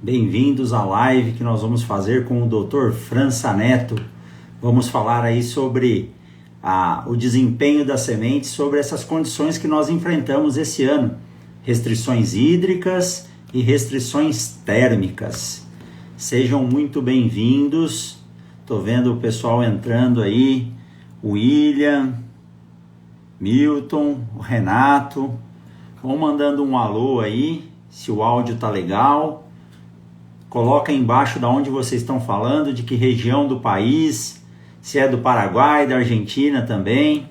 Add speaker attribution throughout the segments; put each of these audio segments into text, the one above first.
Speaker 1: Bem-vindos à live que nós vamos fazer com o Dr. França Neto. Vamos falar aí sobre o desempenho das sementes, sobre essas condições que nós enfrentamos esse ano. Restrições hídricas e restrições térmicas. Sejam muito bem-vindos. Estou vendo o pessoal entrando aí. O William, Milton, o Renato. Vão mandando um alô aí, se o áudio tá legal. Coloca aí embaixo de onde vocês estão falando, de que região do país, se é do Paraguai, da Argentina também.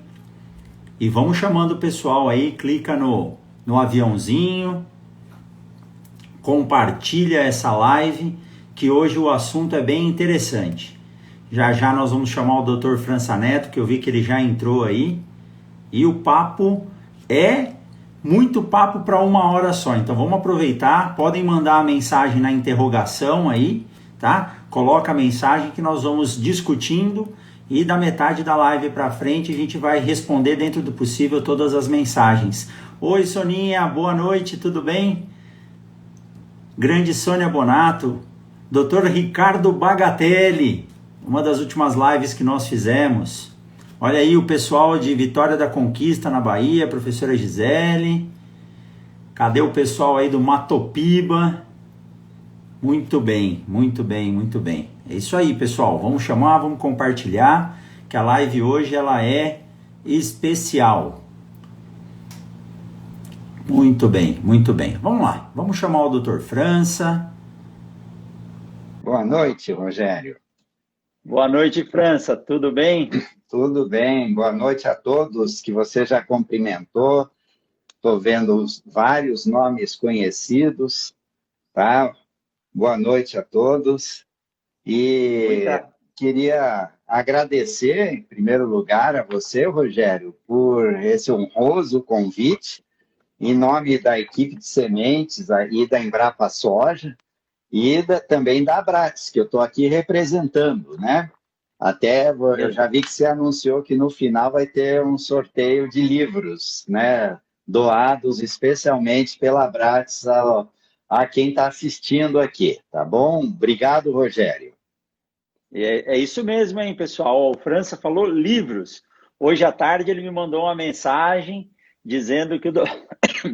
Speaker 1: E vamos chamando o pessoal aí, clica no aviãozinho, compartilha essa live, que hoje o assunto é bem interessante. Já já nós vamos chamar o Dr. França Neto, que eu vi que ele já entrou aí. E o papo é muito papo para 1 hora só, então vamos aproveitar, podem mandar a mensagem na interrogação aí, tá? Coloca a mensagem que nós vamos discutindo e da metade da live para frente a gente vai responder dentro do possível todas as mensagens. Oi Soninha, boa noite, tudo bem? Grande Sônia Bonato, Dr. Ricardo Bagatelli, uma das últimas lives que nós fizemos. Olha aí o pessoal de Vitória da Conquista, na Bahia, professora Gisele. Cadê o pessoal aí do Matopiba? Muito bem, muito bem, muito bem. É isso aí, pessoal. Vamos chamar, vamos compartilhar, que a live hoje ela é especial. Muito bem, muito bem. Vamos lá, vamos chamar o Dr. França.
Speaker 2: Boa noite, Rogério.
Speaker 1: Boa noite, França. Tudo bem?
Speaker 2: Tudo bem, boa noite a todos que você já cumprimentou. Estou vendo vários nomes conhecidos, tá? Boa noite a todos. E queria agradecer, em primeiro lugar, a você, Rogério, por esse honroso convite, em nome da equipe de sementes aí da Embrapa Soja e também da Abrates, que eu estou aqui representando, né? Até eu já vi que você anunciou que no final vai ter um sorteio de livros, né? Doados especialmente pela Abrates a quem está assistindo aqui, tá bom? Obrigado, Rogério.
Speaker 1: É isso mesmo, hein, pessoal? O França falou livros. Hoje à tarde ele me mandou uma mensagem dizendo que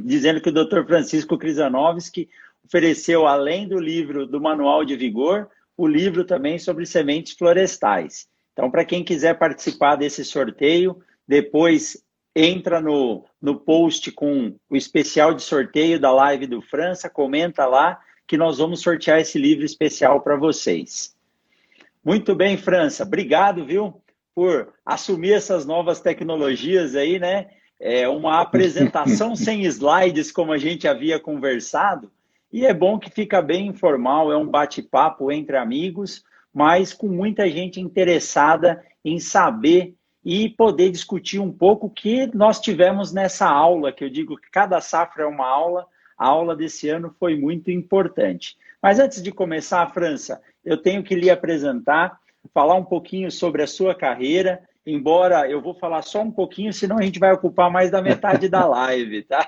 Speaker 1: dizendo que o Dr. Francisco Krizanovski ofereceu, além do livro do Manual de Vigor, o livro também sobre sementes florestais. Então, para quem quiser participar desse sorteio, depois entra no post com o especial de sorteio da live do França, comenta lá que nós vamos sortear esse livro especial para vocês. Muito bem, França. Obrigado, viu, por assumir essas novas tecnologias aí, né? É uma apresentação sem slides, como a gente havia conversado, e é bom que fica bem informal, é um bate-papo entre amigos, mas com muita gente interessada em saber e poder discutir um pouco o que nós tivemos nessa aula, que eu digo que cada safra é uma aula, a aula desse ano foi muito importante. Mas antes de começar, França, eu tenho que lhe apresentar, falar um pouquinho sobre a sua carreira, embora eu vou falar só um pouquinho, senão a gente vai ocupar mais da metade da live, tá?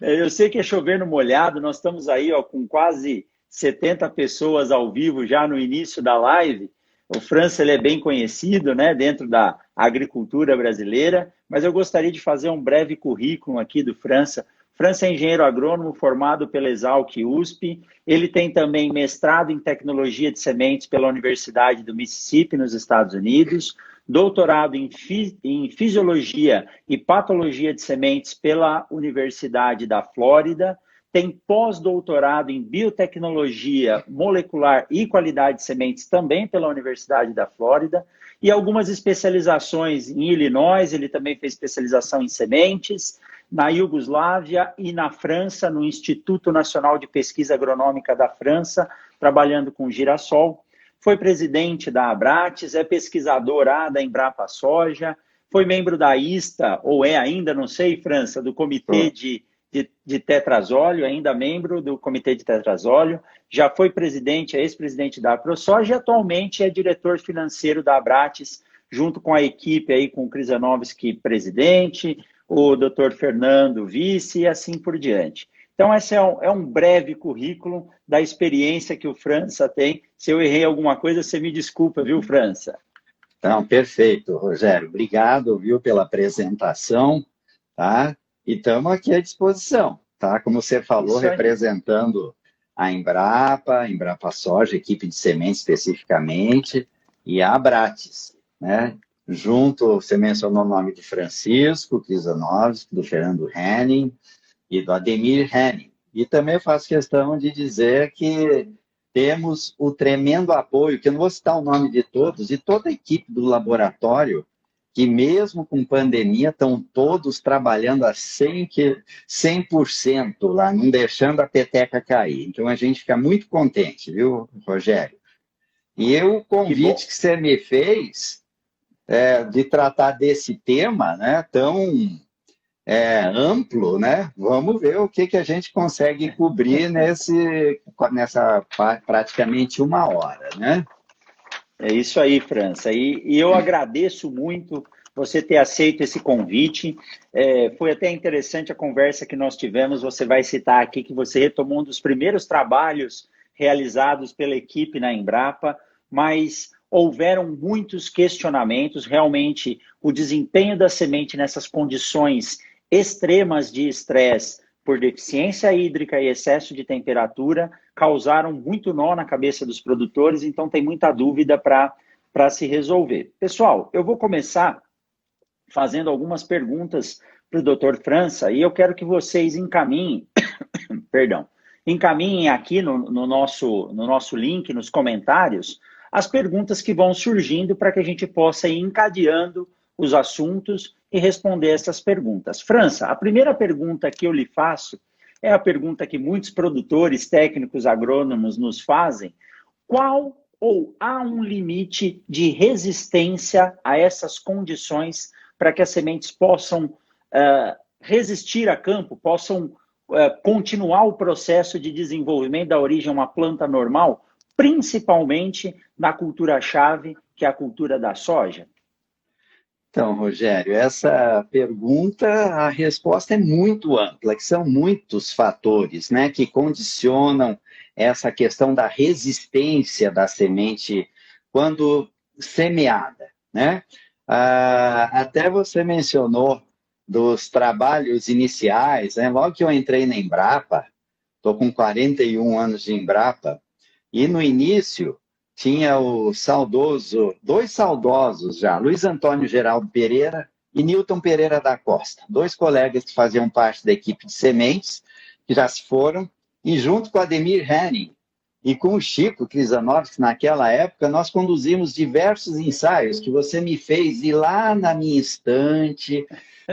Speaker 1: Eu sei que é chover no molhado, nós estamos aí com quase 70 pessoas ao vivo já no início da live. O França ele é bem conhecido, né, dentro da agricultura brasileira, mas eu gostaria de fazer um breve currículo aqui do França. França é engenheiro agrônomo formado pela Exalc USP. Ele tem também mestrado em tecnologia de sementes pela Universidade do Mississippi, nos Estados Unidos, doutorado em fisiologia e patologia de sementes pela Universidade da Flórida, tem pós-doutorado em biotecnologia molecular e qualidade de sementes também pela Universidade da Flórida e algumas especializações em Illinois. Ele também fez especialização em sementes na Iugoslávia e na França, no Instituto Nacional de Pesquisa Agronômica da França, trabalhando com girassol. Foi presidente da Abrates, é pesquisador da Embrapa Soja, foi membro da ISTA, ou é ainda, não sei, França, do Comitê de Tetrazóleo, ainda membro do Comitê de Tetrazóleo, já foi presidente, ex-presidente da ProSoja e atualmente é diretor financeiro da Abrates, junto com a equipe aí, com o Krizanovski, presidente, o Dr. Fernando, vice, e assim por diante. Então, esse é um breve currículo da experiência que o França tem. Se eu errei alguma coisa, você me desculpa, viu, França?
Speaker 2: Então, perfeito, Rogério. Obrigado, viu, pela apresentação, tá? E estamos aqui à disposição, tá? Como você falou,
Speaker 1: Isso aí.
Speaker 2: representando a Embrapa Soja, equipe de sementes especificamente, e a Abrates, né? Junto, você mencionou o nome do Francisco Krizanovski, do Fernando Henning e do Ademir Henning. E também faço questão de dizer que temos o tremendo apoio, que eu não vou citar o nome de todos, e toda a equipe do laboratório, que mesmo com pandemia estão todos trabalhando a 100% lá, não deixando a peteca cair. Então a gente fica muito contente, viu, Rogério? E o convite que você me fez de tratar desse tema, né, tão amplo, né? Vamos ver o que a gente consegue cobrir nessa praticamente 1 hora, né?
Speaker 1: É isso aí, França. E eu agradeço muito você ter aceito esse convite. Foi até interessante a conversa que nós tivemos. Você vai citar aqui que você retomou um dos primeiros trabalhos realizados pela equipe na Embrapa, mas houveram muitos questionamentos. Realmente, o desempenho da semente nessas condições extremas de estresse por deficiência hídrica e excesso de temperatura causaram muito nó na cabeça dos produtores, então tem muita dúvida para se resolver. Pessoal, eu vou começar fazendo algumas perguntas para o Dr. França e eu quero que vocês encaminhem, encaminhem aqui no nosso link, nos comentários, as perguntas que vão surgindo para que a gente possa ir encadeando os assuntos e responder essas perguntas. França, a primeira pergunta que eu lhe faço é a pergunta que muitos produtores, técnicos, agrônomos nos fazem. Qual ou há um limite de resistência a essas condições para que as sementes possam resistir a campo, possam continuar o processo de desenvolvimento da origem a uma planta normal, principalmente na cultura-chave, que é a cultura da soja?
Speaker 2: Então, Rogério, essa pergunta, a resposta é muito ampla, que são muitos fatores, né, que condicionam essa questão da resistência da semente quando semeada, né? Até você mencionou dos trabalhos iniciais, né? Logo que eu entrei na Embrapa, estou com 41 anos de Embrapa, e no início tinha dois saudosos já, Luiz Antônio Geraldo Pereira e Newton Pereira da Costa, 2 colegas que faziam parte da equipe de sementes, que já se foram, e junto com o Ademir Henning e com o Chico Krizanovski, naquela época, nós conduzimos diversos ensaios que você me fez ir lá na minha estante,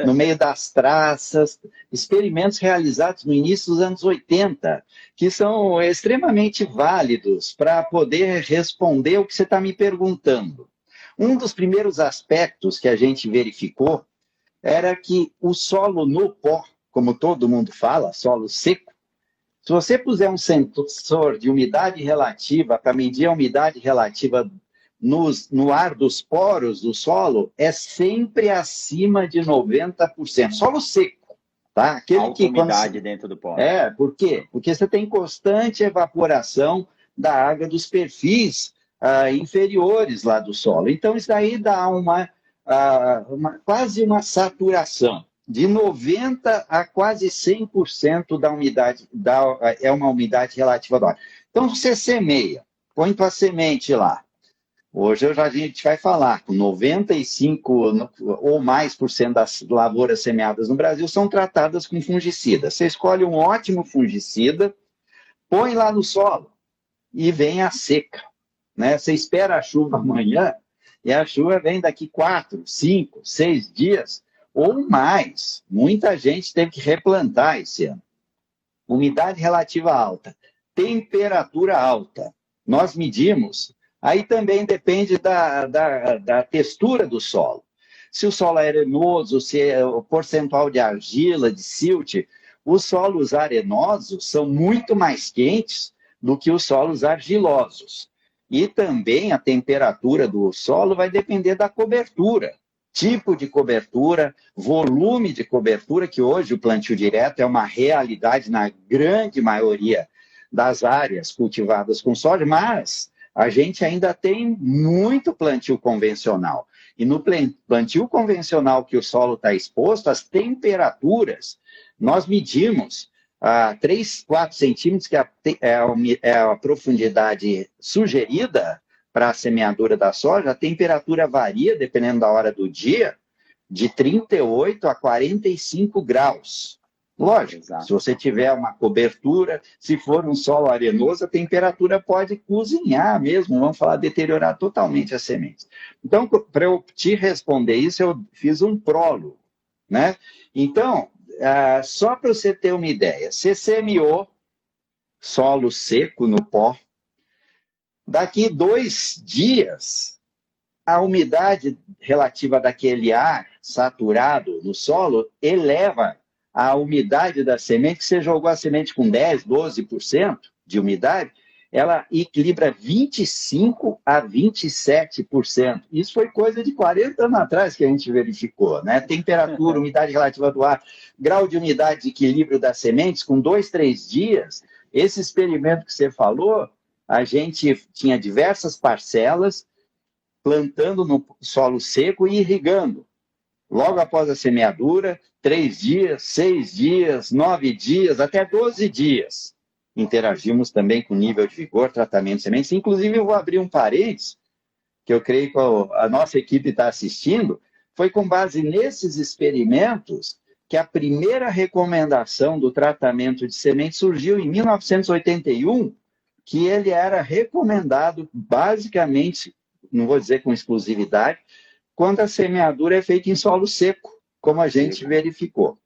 Speaker 2: no meio das traças, experimentos realizados no início dos anos 80, que são extremamente válidos para poder responder o que você está me perguntando. Um dos primeiros aspectos que a gente verificou era que o solo no pó, como todo mundo fala, solo seco, se você puser um sensor de umidade relativa para medir a umidade relativa no ar dos poros do solo, é sempre acima de 90%. Solo seco, tá?
Speaker 1: Alta umidade dentro do pó.
Speaker 2: Por quê? Porque você tem constante evaporação da água dos perfis inferiores lá do solo. Então, isso daí dá quase uma saturação. De 90% a quase 100% da umidade, é uma umidade relativa do ar. Então, você semeia, põe tua semente lá. Hoje a gente vai falar com 95% ou mais por cento das lavouras semeadas no Brasil são tratadas com fungicida. Você escolhe um ótimo fungicida, põe lá no solo e vem a seca, né? Você espera a chuva amanhã e a chuva vem daqui 4, 5, 6 dias ou mais. Muita gente teve que replantar esse ano. Umidade relativa alta, temperatura alta. Nós medimos, aí também depende da textura do solo. Se o solo é arenoso, se é o percentual de argila, de silt, os solos arenosos são muito mais quentes do que os solos argilosos. E também a temperatura do solo vai depender da cobertura. tipo de cobertura, volume de cobertura, que hoje o plantio direto é uma realidade na grande maioria das áreas cultivadas com soja, mas a gente ainda tem muito plantio convencional. E no plantio convencional que o solo está exposto, as temperaturas, nós medimos 3, 4 centímetros, que é a profundidade sugerida para a semeadura da soja. A temperatura varia, dependendo da hora do dia, de 38 a 45 graus. Lógico, exato. Se você tiver uma cobertura, se for um solo arenoso, a temperatura pode cozinhar mesmo, vamos falar, deteriorar totalmente as sementes. Então, para eu te responder isso, eu fiz um prólogo, né? Então, só para você ter uma ideia, você semeou solo seco no pó, daqui 2 dias, a umidade relativa daquele ar saturado no solo eleva a umidade da semente, que você jogou a semente com 10%, 12% de umidade, ela equilibra 25% a 27%. Isso foi coisa de 40 anos atrás que a gente verificou, né? Temperatura, umidade relativa do ar, grau de umidade de equilíbrio das sementes, com 2, 3 dias, esse experimento que você falou, a gente tinha diversas parcelas plantando no solo seco e irrigando. Logo após a semeadura, 3 dias, 6 dias, 9 dias, até 12 dias. Interagimos também com nível de vigor, tratamento de sementes. Inclusive, eu vou abrir um parênteses, que eu creio que a nossa equipe está assistindo. Foi com base nesses experimentos que a primeira recomendação do tratamento de sementes surgiu em 1981, que ele era recomendado basicamente, não vou dizer com exclusividade, quando a semeadura é feita em solo seco, como a gente verificou.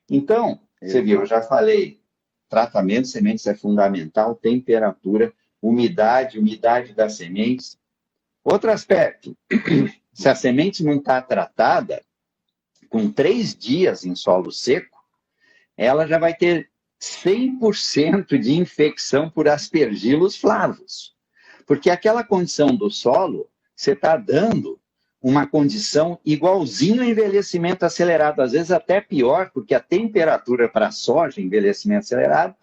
Speaker 2: Então, você viu, eu já falei, tratamento de sementes é fundamental, temperatura, umidade das sementes. Outro aspecto, se a semente não está tratada, com 3 dias em solo seco, ela já vai ter 100% de infecção por aspergilos flavos. Porque aquela condição do solo, você está dando uma condição igualzinho ao envelhecimento acelerado, às vezes até pior, porque a temperatura para a soja, envelhecimento acelerado,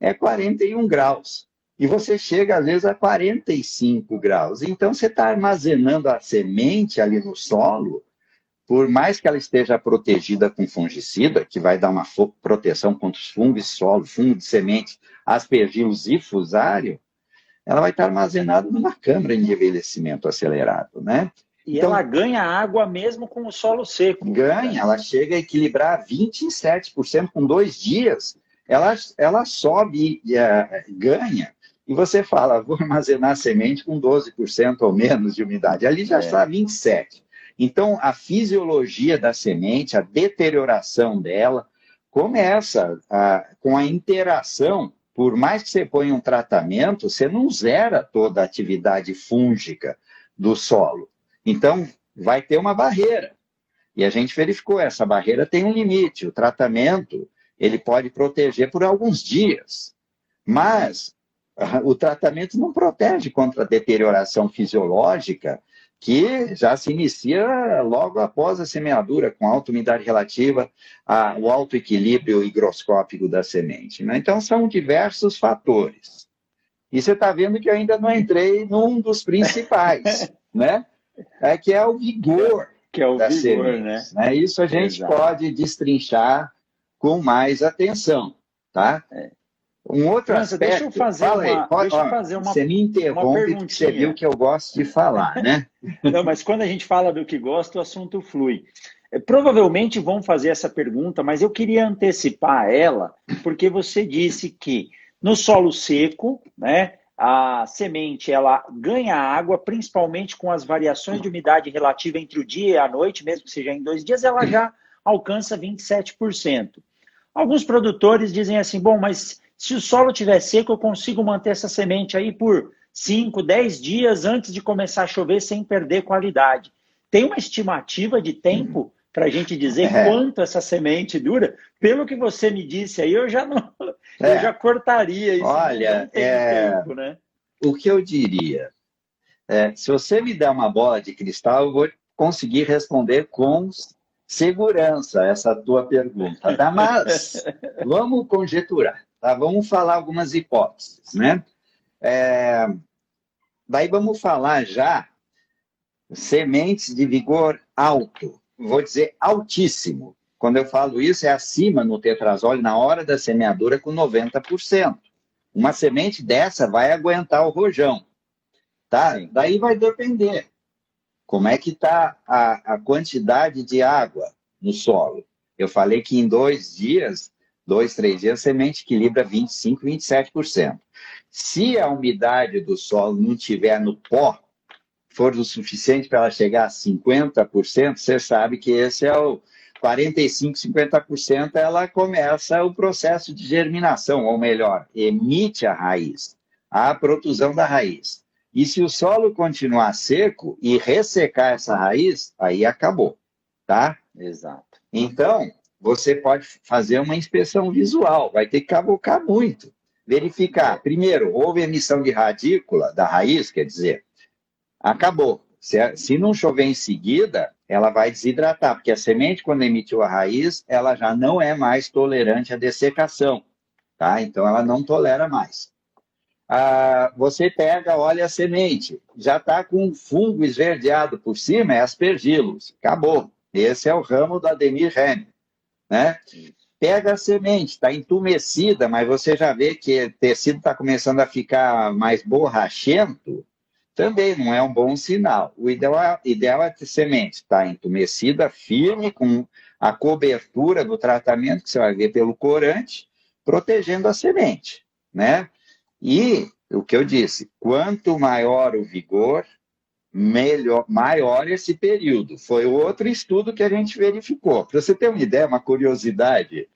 Speaker 2: é 41 graus. E você chega, às vezes, a 45 graus. Então, você está armazenando a semente ali no solo, por mais que ela esteja protegida com fungicida, que vai dar uma proteção contra os fungos de solo, fungo de semente, aspergilos e fusário, ela vai estar armazenada numa câmara de envelhecimento acelerado, né?
Speaker 1: E então, ela ganha água mesmo com o solo seco.
Speaker 2: Ganha, ela chega a equilibrar 27% com 2 dias. Ela sobe e ganha. E você fala, vou armazenar a semente com 12% ou menos de umidade. Ali já está 27%. Então, a fisiologia da semente, a deterioração dela, começa com a interação. Por mais que você ponha um tratamento, você não zera toda a atividade fúngica do solo. Então, vai ter uma barreira. E a gente verificou, essa barreira tem um limite. O tratamento, ele pode proteger por alguns dias. Mas o tratamento não protege contra a deterioração fisiológica, que já se inicia logo após a semeadura, com alta umidade relativa, o alto equilíbrio higroscópico da semente, né? Então, são diversos fatores. E você está vendo que eu ainda não entrei num dos principais, né? Que é o vigor das sementes, né? Isso a gente pode destrinchar com mais atenção, tá? Um outro aspecto... Deixa eu fazer uma você me interrompe porque você viu que eu gosto de falar, né?
Speaker 1: Não, mas quando a gente fala do que gosta, o assunto flui. Provavelmente vão fazer essa pergunta, mas eu queria antecipar ela, porque você disse que no solo seco, né, a semente ela ganha água, principalmente com as variações de umidade relativa entre o dia e a noite, mesmo que seja em 2 dias, ela já alcança 27%. Alguns produtores dizem assim, bom, mas se o solo estiver seco, eu consigo manter essa semente aí por 5, 10 dias antes de começar a chover sem perder qualidade. Tem uma estimativa de tempo para a gente dizer quanto essa semente dura? Pelo que você me disse aí, eu já não, eu já cortaria isso.
Speaker 2: Olha,
Speaker 1: não tem tempo, né?
Speaker 2: O que eu diria, se você me der uma bola de cristal, eu vou conseguir responder com segurança essa tua pergunta, tá? Mas vamos conjecturar, tá? Vamos falar algumas hipóteses, né? Daí vamos falar já sementes de vigor alto, vou dizer altíssimo. Quando eu falo isso, é acima no tetrazole na hora da semeadura com 90%. Uma semente dessa vai aguentar o rojão, tá? Sim. Daí vai depender como é que está a quantidade de água no solo. Eu falei que em 2 dias, 2, 3 dias, a semente equilibra 25%, 27%. Se a umidade do solo não estiver no pó, for o suficiente para ela chegar a 50%, você sabe que esse é o 45%, 50%, ela começa o processo de germinação, ou melhor, emite a raiz, a protusão da raiz. E se o solo continuar seco e ressecar essa raiz, aí acabou, tá? Exato. Então, você pode fazer uma inspeção visual, vai ter que cavucar muito. Verificar, primeiro, houve emissão de radícula da raiz, quer dizer, acabou. Se não chover em seguida, ela vai desidratar, porque a semente, quando emitiu a raiz, ela já não é mais tolerante à dessecação, tá? Então, ela não tolera mais. Você pega, olha a semente, já está com fungo esverdeado por cima, é aspergillus, acabou. Esse é o ramo do Ademir Remy, né? Pega a semente, está entumecida, mas você já vê que o tecido está começando a ficar mais borrachento, também não é um bom sinal. O ideal é ter semente estar entumecida, firme, com a cobertura do tratamento, que você vai ver pelo corante, protegendo a semente, né? E o que eu disse, quanto maior o vigor, maior esse período. Foi outro estudo que a gente verificou. Para você ter uma ideia, uma curiosidade,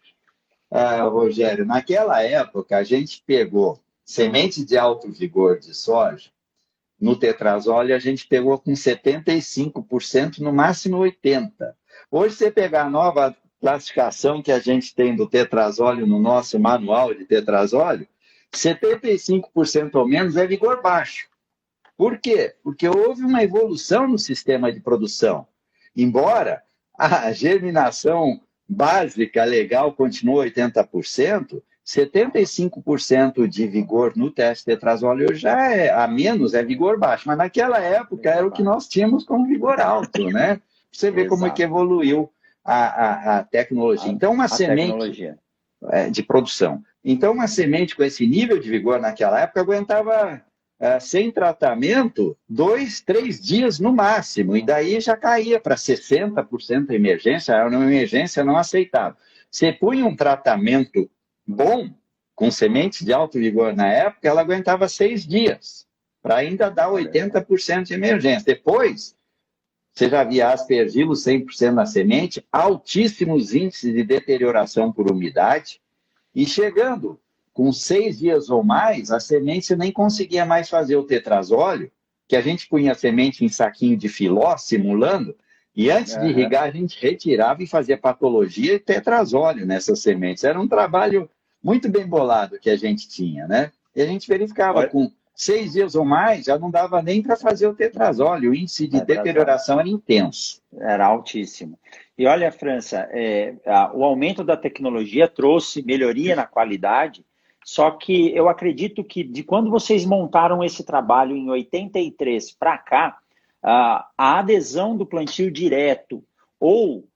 Speaker 2: Rogério, naquela época a gente pegou semente de alto vigor de soja, no tetrazole a gente pegou com 75%, no máximo 80%. Hoje, você pegar a nova classificação que a gente tem do tetrazole no nosso manual de tetrazole, 75% ou menos é vigor baixo. Por quê? Porque houve uma evolução no sistema de produção. Embora a germinação básica legal continue 80%, 75% de vigor no teste tetrazole já é a menos, é vigor baixo. Mas naquela época era o que nós tínhamos como vigor alto, né? Você vê como é que evoluiu a tecnologia. Então, uma semente de produção. Então, uma semente com esse nível de vigor naquela época aguentava, sem tratamento, 2, 3 dias no máximo. E daí já caía para 60% a emergência. Era uma emergência não aceitável. Você punha um tratamento bom, com semente de alto vigor na época, ela aguentava 6 dias, para ainda dar 80% de emergência. Depois, você já via aspergillus 100% na semente, altíssimos índices de deterioração por umidade, e chegando com 6 dias ou mais, a semente você nem conseguia mais fazer o tetrazóleo, que a gente punha a semente em saquinho de filó, simulando, e antes de irrigar, a gente retirava e fazia patologia e tetrazóleo nessas sementes. Era um trabalho muito bem bolado que a gente tinha, né? E a gente verificava com 6 dias ou mais, já não dava nem para fazer o tetrazóleo. O índice de deterioração era intenso.
Speaker 1: Era altíssimo. E olha, França, o aumento da tecnologia trouxe melhoria na qualidade, só que eu acredito que de quando vocês montaram esse trabalho em 83 para cá, a adesão do plantio direto, ou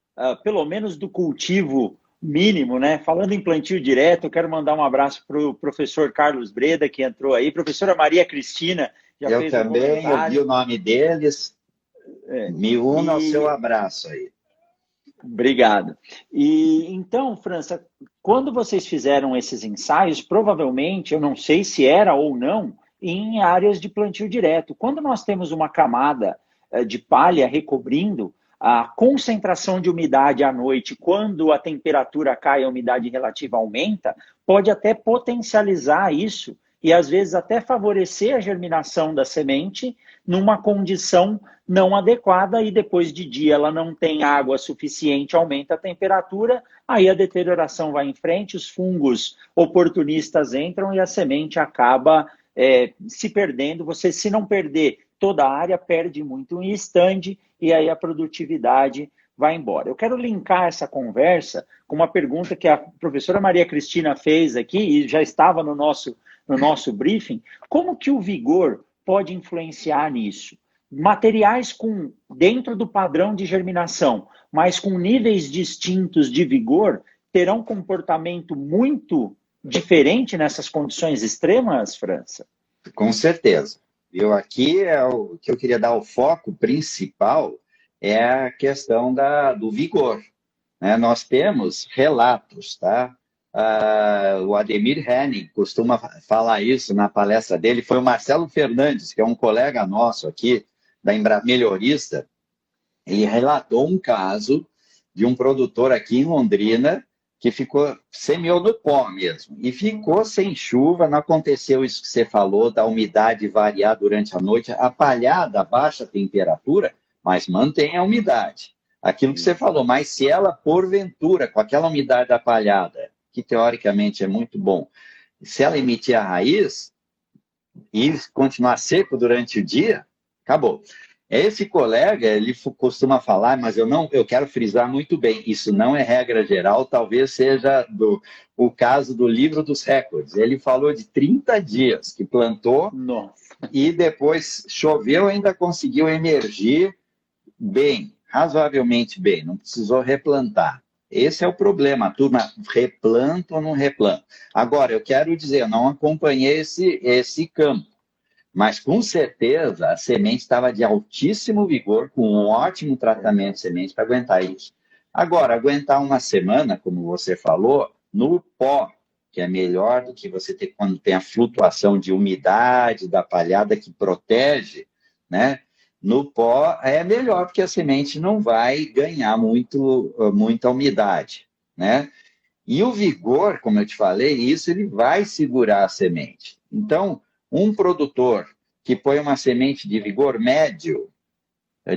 Speaker 1: pelo menos do cultivo mínimo, né? Falando em plantio direto, eu quero mandar um abraço para o professor Carlos Breda, que entrou aí, professora Maria Cristina, já
Speaker 2: eu
Speaker 1: fez
Speaker 2: também, eu vi o nome deles, me uno ao seu abraço aí.
Speaker 1: Obrigado. E então, França, quando vocês fizeram esses ensaios, provavelmente, eu não sei se era ou não, em áreas de plantio direto. Quando nós temos uma camada de palha recobrindo, a concentração de umidade à noite, quando a temperatura cai, a umidade relativa aumenta, pode até potencializar isso e, às vezes, até favorecer a germinação da semente numa condição não adequada e depois de dia ela não tem água suficiente, aumenta a temperatura, aí a deterioração vai em frente, os fungos oportunistas entram e a semente acaba se perdendo. Você, se não perder toda a área, perde muito em stand e aí a produtividade vai embora. Eu quero linkar essa conversa com uma pergunta que a professora Maria Cristina fez aqui, e já estava no nosso briefing. Como que o vigor pode influenciar nisso? Materiais dentro do padrão de germinação, mas com níveis distintos de vigor, terão comportamento muito diferente nessas condições extremas, França?
Speaker 2: Com certeza. Aqui é o que eu queria dar o foco principal é a questão do vigor, né? Nós temos relatos, tá? O Ademir Henning costuma falar isso na palestra dele. Foi o Marcelo Fernandes, que é um colega nosso aqui da Melhorista. Ele relatou um caso de um produtor aqui em Londrina que semeou no pó mesmo, e ficou sem chuva. Não aconteceu isso que você falou, da umidade variar durante a noite. A palhada, baixa temperatura, mas mantém a umidade. Aquilo que você falou, mas se ela, porventura, com aquela umidade da palhada, que teoricamente é muito bom, se ela emitir a raiz e continuar seco durante o dia, acabou. Esse colega, ele costuma falar, mas eu quero frisar muito bem, isso não é regra geral, talvez seja o caso do livro dos recordes. Ele falou de 30 dias que plantou.
Speaker 1: Nossa.
Speaker 2: E depois choveu, ainda conseguiu emergir bem, razoavelmente bem, não precisou replantar. Esse é o problema, a turma replanta ou não replanta. Agora, eu quero dizer, eu não acompanhei esse campo, mas com certeza a semente estava de altíssimo vigor, com um ótimo tratamento de semente para aguentar isso. Agora, aguentar uma semana, como você falou, no pó, que é melhor do que você ter quando tem a flutuação de umidade da palhada que protege, né? No pó é melhor, porque a semente não vai ganhar muita umidade, né? E o vigor, como eu te falei, isso ele vai segurar a semente. Então, um produtor que põe uma semente de vigor médio,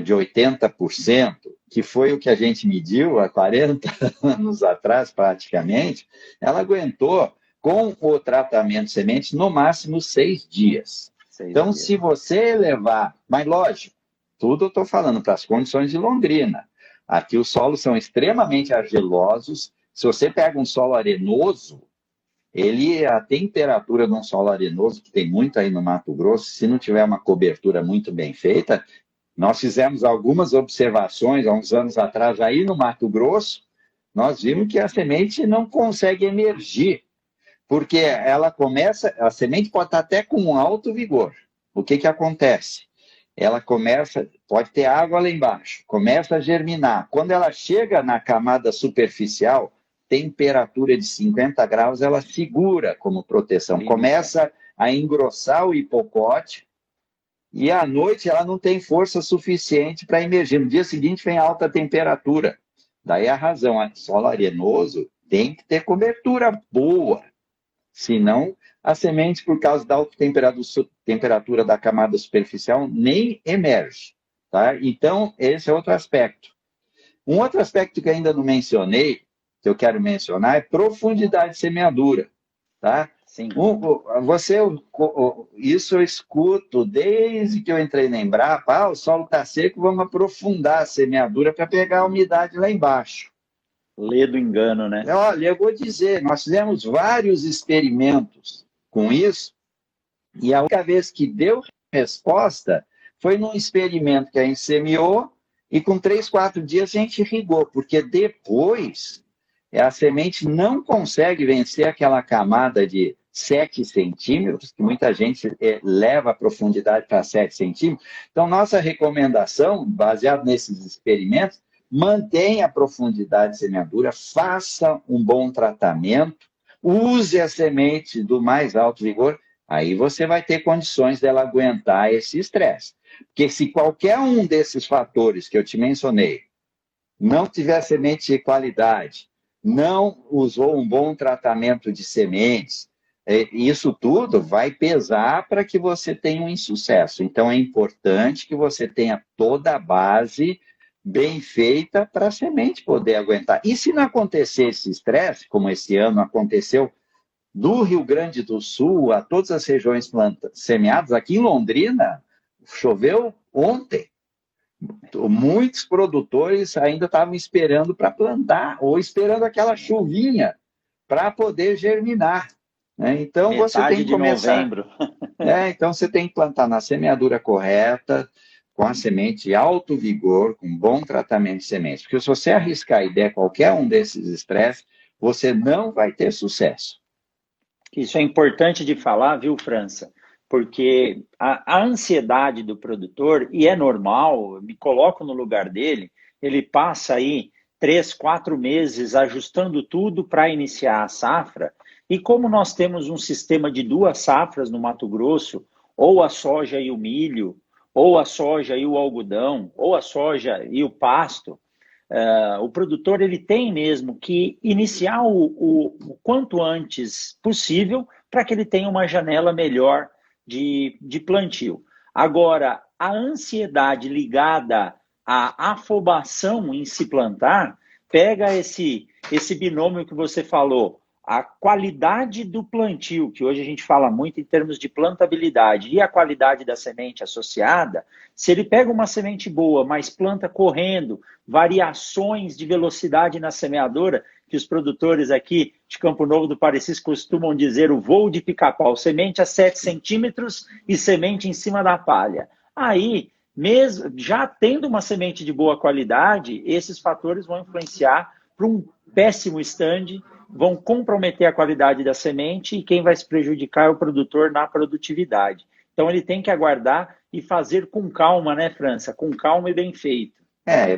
Speaker 2: de 80%, que foi o que a gente mediu há 40 anos atrás, praticamente, ela aguentou, com o tratamento de semente, no máximo 6 dias. Então, se você elevar, mas lógico, tudo eu estou falando para as condições de Londrina. Aqui os solos são extremamente argilosos. Se você pega um solo arenoso, a temperatura de um solo arenoso, que tem muito aí no Mato Grosso, se não tiver uma cobertura muito bem feita, nós fizemos algumas observações há uns anos atrás aí no Mato Grosso, nós vimos que a semente não consegue emergir, porque a semente pode estar até com um alto vigor. O que acontece? Ela pode ter água lá embaixo, começa a germinar. Quando ela chega na camada superficial, temperatura de 50 graus, ela segura como proteção. Começa a engrossar o hipocote e à noite ela não tem força suficiente para emergir. No dia seguinte vem alta temperatura. Daí a razão, solo arenoso tem que ter cobertura boa. Senão, a semente, por causa da alta temperatura da camada superficial, nem emerge. Tá? Então, esse é outro aspecto. Um outro aspecto que ainda não mencionei, que eu quero mencionar, é profundidade de semeadura. Tá?
Speaker 1: Sim.
Speaker 2: Isso eu escuto desde que eu entrei na Embrapa. O solo está seco, vamos aprofundar a semeadura para pegar a umidade lá embaixo.
Speaker 1: Lê do engano, né?
Speaker 2: Olha, eu vou dizer, nós fizemos vários experimentos com isso, e a única vez que deu resposta foi num experimento que a gente semeou, e com 3, 4 dias a gente irrigou, porque depois a semente não consegue vencer aquela camada de 7 centímetros, que muita gente leva a profundidade para 7 centímetros. Então, nossa recomendação, baseada nesses experimentos, mantenha a profundidade de semeadura, faça um bom tratamento, use a semente do mais alto vigor, aí você vai ter condições dela aguentar esse estresse. Porque se qualquer um desses fatores que eu te mencionei não tiver semente de qualidade, não usou um bom tratamento de sementes, isso tudo vai pesar para que você tenha um insucesso. Então, é importante que você tenha toda a base bem feita para a semente poder aguentar. E se não acontecer esse estresse, como esse ano aconteceu, do Rio Grande do Sul a todas as regiões semeadas, aqui em Londrina, choveu ontem. Muitos produtores ainda estavam esperando para plantar, ou esperando aquela chuvinha para poder germinar, né? Então você tem
Speaker 1: Metade
Speaker 2: que
Speaker 1: de
Speaker 2: começar.
Speaker 1: novembro.
Speaker 2: Então você tem que plantar na semeadura correta, com a semente de alto vigor, com bom tratamento de semente. Porque se você arriscar e der qualquer um desses estresses, você não vai ter sucesso.
Speaker 1: Isso é importante de falar, viu, França? Porque a ansiedade do produtor, e é normal, eu me coloco no lugar dele, ele passa aí 3, 4 meses ajustando tudo para iniciar a safra. E como nós temos um sistema de 2 safras no Mato Grosso, ou a soja e o milho, ou a soja e o algodão, ou a soja e o pasto, o produtor ele tem mesmo que iniciar o quanto antes possível para que ele tenha uma janela melhor de plantio. Agora, a ansiedade ligada à afobação em se plantar, pega esse binômio que você falou, a qualidade do plantio, que hoje a gente fala muito em termos de plantabilidade, e a qualidade da semente associada, se ele pega uma semente boa, mas planta correndo, variações de velocidade na semeadora, que os produtores aqui de Campo Novo do Parecis costumam dizer o voo de pica-pau, semente a 7 centímetros e semente em cima da palha. Aí, mesmo já tendo uma semente de boa qualidade, esses fatores vão influenciar para um péssimo stand, vão comprometer a qualidade da semente e quem vai se prejudicar é o produtor na produtividade. Então ele tem que aguardar e fazer com calma, né, França? Com calma e bem feito.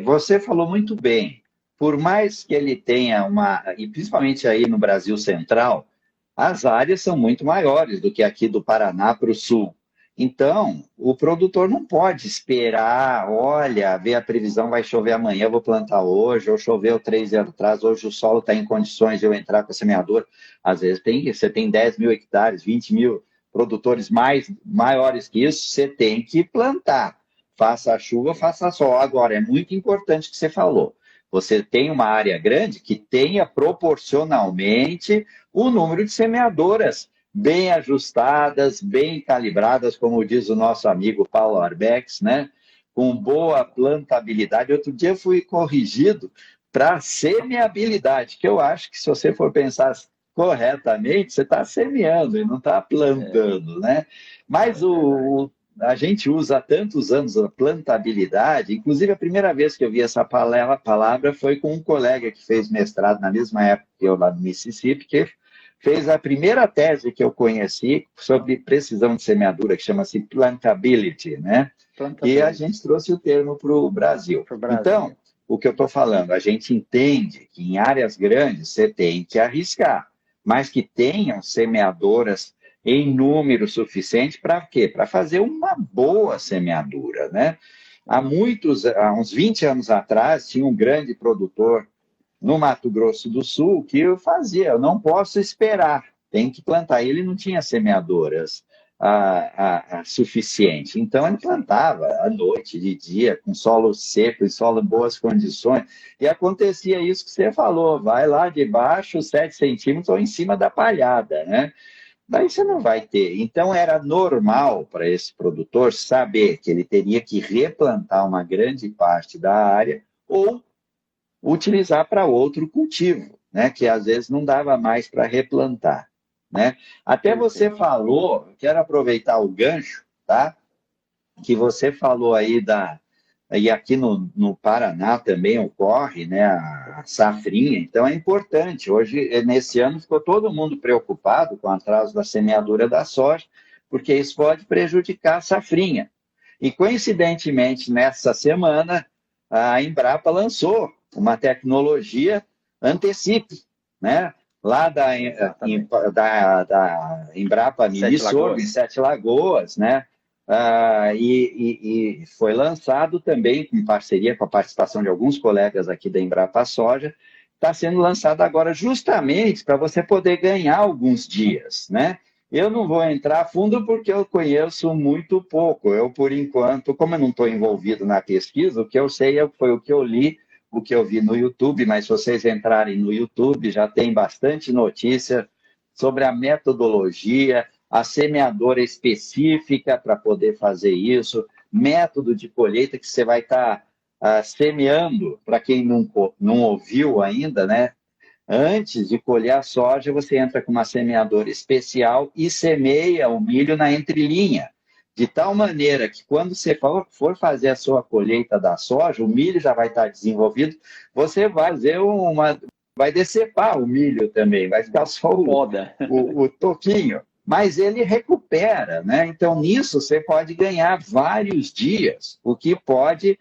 Speaker 2: Você falou muito bem. Por mais que ele tenha e principalmente aí no Brasil Central, as áreas são muito maiores do que aqui do Paraná para o sul. Então, o produtor não pode esperar, olha, ver a previsão, vai chover amanhã, eu vou plantar hoje, ou choveu 3 dias atrás, hoje o solo está em condições de eu entrar com a semeadora. Às vezes você tem 10 mil hectares, 20 mil produtores maiores que isso, você tem que plantar. Faça a chuva, faça sol. Agora, é muito importante o que você falou. Você tem uma área grande que tenha proporcionalmente o número de semeadoras bem ajustadas, bem calibradas, como diz o nosso amigo Paulo Arbex, né? Com boa plantabilidade. Outro dia eu fui corrigido para semeabilidade, que eu acho que se você for pensar corretamente, você está semeando e não está plantando, né? Mas a gente usa há tantos anos a plantabilidade, inclusive a primeira vez que eu vi essa palavra foi com um colega que fez mestrado na mesma época que eu lá no Mississippi, que fez a primeira tese que eu conheci sobre precisão de semeadura, que chama-se plantability, né? E a gente trouxe o termo para o Brasil. Então, o que eu estou falando, a gente entende que em áreas grandes você tem que arriscar, mas que tenham semeadoras em número suficiente para quê? Para fazer uma boa semeadura, né? Há uns 20 anos atrás, tinha um grande produtor no Mato Grosso do Sul que eu fazia, eu não posso esperar, tem que plantar. Ele não tinha semeadoras suficiente, então ele plantava à noite, de dia, com solo seco, em solo em boas condições, e acontecia isso que você falou, vai lá debaixo, 7 centímetros ou em cima da palhada, né? Daí você não vai ter. Então era normal para esse produtor saber que ele teria que replantar uma grande parte da área ou utilizar para outro cultivo, né? Que às vezes não dava mais para replantar, né? Até você falou, quero aproveitar o gancho, tá? Que você falou aí e aqui no Paraná também ocorre, né, a safrinha, então é importante. Hoje, nesse ano, ficou todo mundo preocupado com o atraso da semeadura da soja, porque isso pode prejudicar a safrinha. E, coincidentemente, nessa semana, a Embrapa lançou uma tecnologia Antecipe, né? Lá da Embrapa Mini Sorgo, em Sete Lagoas, né? E foi lançado também em parceria com a participação de alguns colegas aqui da Embrapa Soja, está sendo lançado agora justamente para você poder ganhar alguns dias, né? Eu não vou entrar a fundo porque eu conheço muito pouco. Eu, por enquanto, como eu não estou envolvido na pesquisa, o que eu sei foi o que eu li, o que eu vi no YouTube, mas se vocês entrarem no YouTube, já tem bastante notícia sobre a metodologia, a semeadora específica para poder fazer isso, método de colheita que você vai estar semeando, para quem não ouviu ainda, né? Antes de colher a soja, você entra com uma semeadora especial e semeia o milho na entrelinha. De tal maneira que quando você for fazer a sua colheita da soja, o milho já vai estar desenvolvido, você vai decepar o milho também, vai ficar só o toquinho. Mas ele recupera, né? Então, nisso você pode ganhar vários dias, o que pode,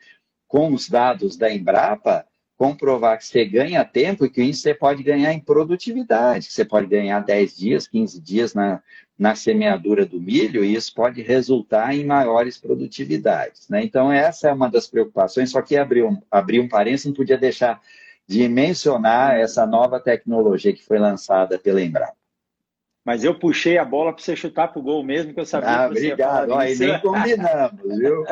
Speaker 2: com os dados da Embrapa, comprovar que você ganha tempo e que isso você pode ganhar em produtividade. Você pode ganhar 10 dias, 15 dias na semeadura do milho, e isso pode resultar em maiores produtividades, né? Então, essa é uma das preocupações, só que abrir um parênteses, não podia deixar de mencionar essa nova tecnologia que foi lançada pela Embrapa.
Speaker 1: Mas eu puxei a bola para você chutar para o gol mesmo, que eu sabia que você
Speaker 2: obrigado.
Speaker 1: ia falar isso.
Speaker 2: Nem combinamos, viu?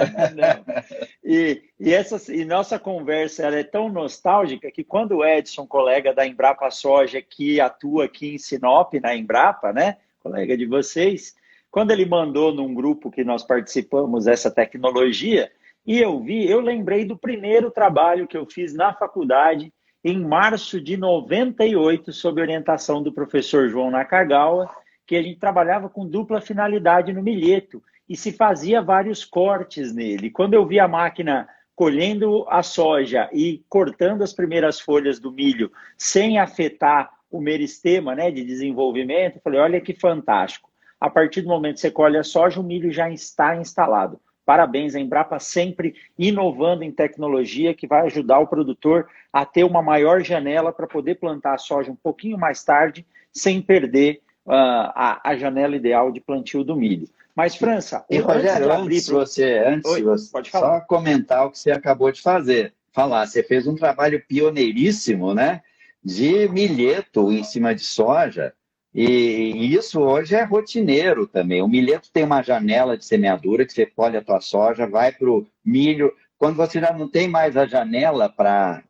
Speaker 1: E nossa conversa ela é tão nostálgica que quando o Edson, colega da Embrapa Soja, que atua aqui em Sinop, na Embrapa, né, colega de vocês, quando ele mandou num grupo que nós participamos essa tecnologia, e eu lembrei do primeiro trabalho que eu fiz na faculdade, em março de 98, sob orientação do professor João Nakagawa, que a gente trabalhava com dupla finalidade no milheto e se fazia vários cortes nele. Quando eu vi a máquina colhendo a soja e cortando as primeiras folhas do milho sem afetar o meristema, né, de desenvolvimento, eu falei, olha que fantástico. A partir do momento que você colhe a soja, o milho já está instalado. Parabéns, a Embrapa sempre inovando em tecnologia que vai ajudar o produtor a ter uma maior janela para poder plantar a soja um pouquinho mais tarde, sem perder a janela ideal de plantio do milho. Mas, França...
Speaker 2: E, Rogério, antes de você
Speaker 1: pode falar.
Speaker 2: Só comentar o que você acabou de falar. Você fez um trabalho pioneiríssimo, né, de milheto em cima de soja, e isso hoje é rotineiro também. O milheto tem uma janela de semeadura que você colhe a tua soja, vai para o milho. Quando você já não tem mais a janela para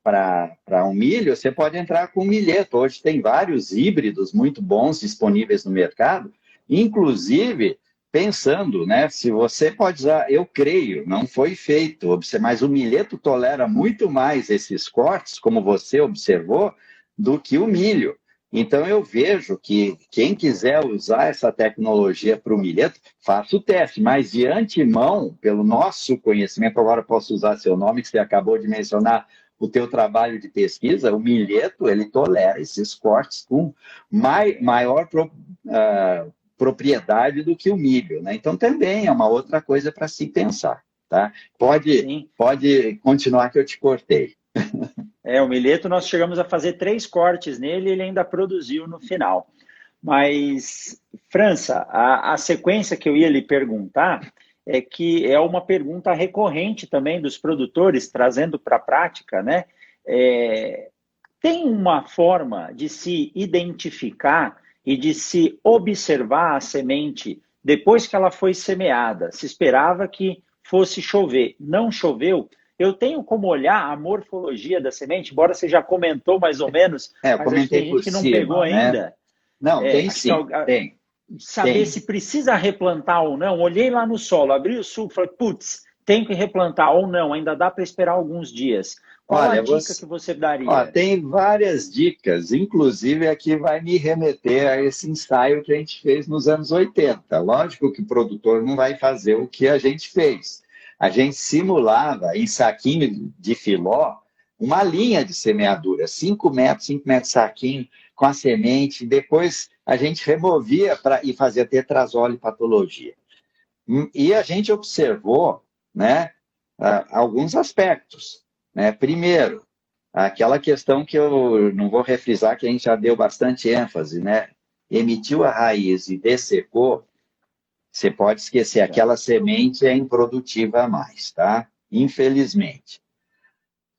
Speaker 2: um milho, você pode entrar com o milheto. Hoje tem vários híbridos muito bons disponíveis no mercado, inclusive pensando, né, se você pode usar, eu creio, não foi feito, mas o milheto tolera muito mais esses cortes, como você observou, do que o milho. Então, eu vejo que quem quiser usar essa tecnologia para o milheto, faça o teste, mas de antemão, pelo nosso conhecimento, agora posso usar seu nome, que você acabou de mencionar, o teu trabalho de pesquisa, o milheto, ele tolera esses cortes com maior propriedade do que o milho, né? Então, também é uma outra coisa para se pensar, tá? Pode continuar que eu te cortei.
Speaker 1: O milheto nós chegamos a fazer 3 cortes nele e ele ainda produziu no final. Mas, França, a sequência que eu ia lhe perguntar é que é uma pergunta recorrente também dos produtores, trazendo para a prática, né? Tem uma forma de se identificar e de se observar a semente depois que ela foi semeada? Se esperava que fosse chover, não choveu? Eu tenho como olhar a morfologia da semente, embora você já comentou mais ou menos,
Speaker 2: eu
Speaker 1: mas acho que tem gente que não pegou ainda.
Speaker 2: Não, tem sim, tem.
Speaker 1: Saber se precisa replantar ou não. Olhei lá no solo, abri o sulco, falei, putz, tem que replantar ou não, ainda dá para esperar alguns dias. Qual a dica que você daria?
Speaker 2: Tem várias dicas, inclusive aqui vai me remeter a esse ensaio que a gente fez nos anos 80. Lógico que o produtor não vai fazer o que a gente fez. A gente simulava em saquinho de filó uma linha de semeadura, 5 metros de saquinho com a semente, depois a gente removia e fazia tetrazole patologia. E a gente observou, né, alguns aspectos, né? Primeiro, aquela questão que eu não vou refrisar, que a gente já deu bastante ênfase, né? Emitiu a raiz e dessecou, você pode esquecer, aquela semente é improdutiva a mais, tá? Infelizmente.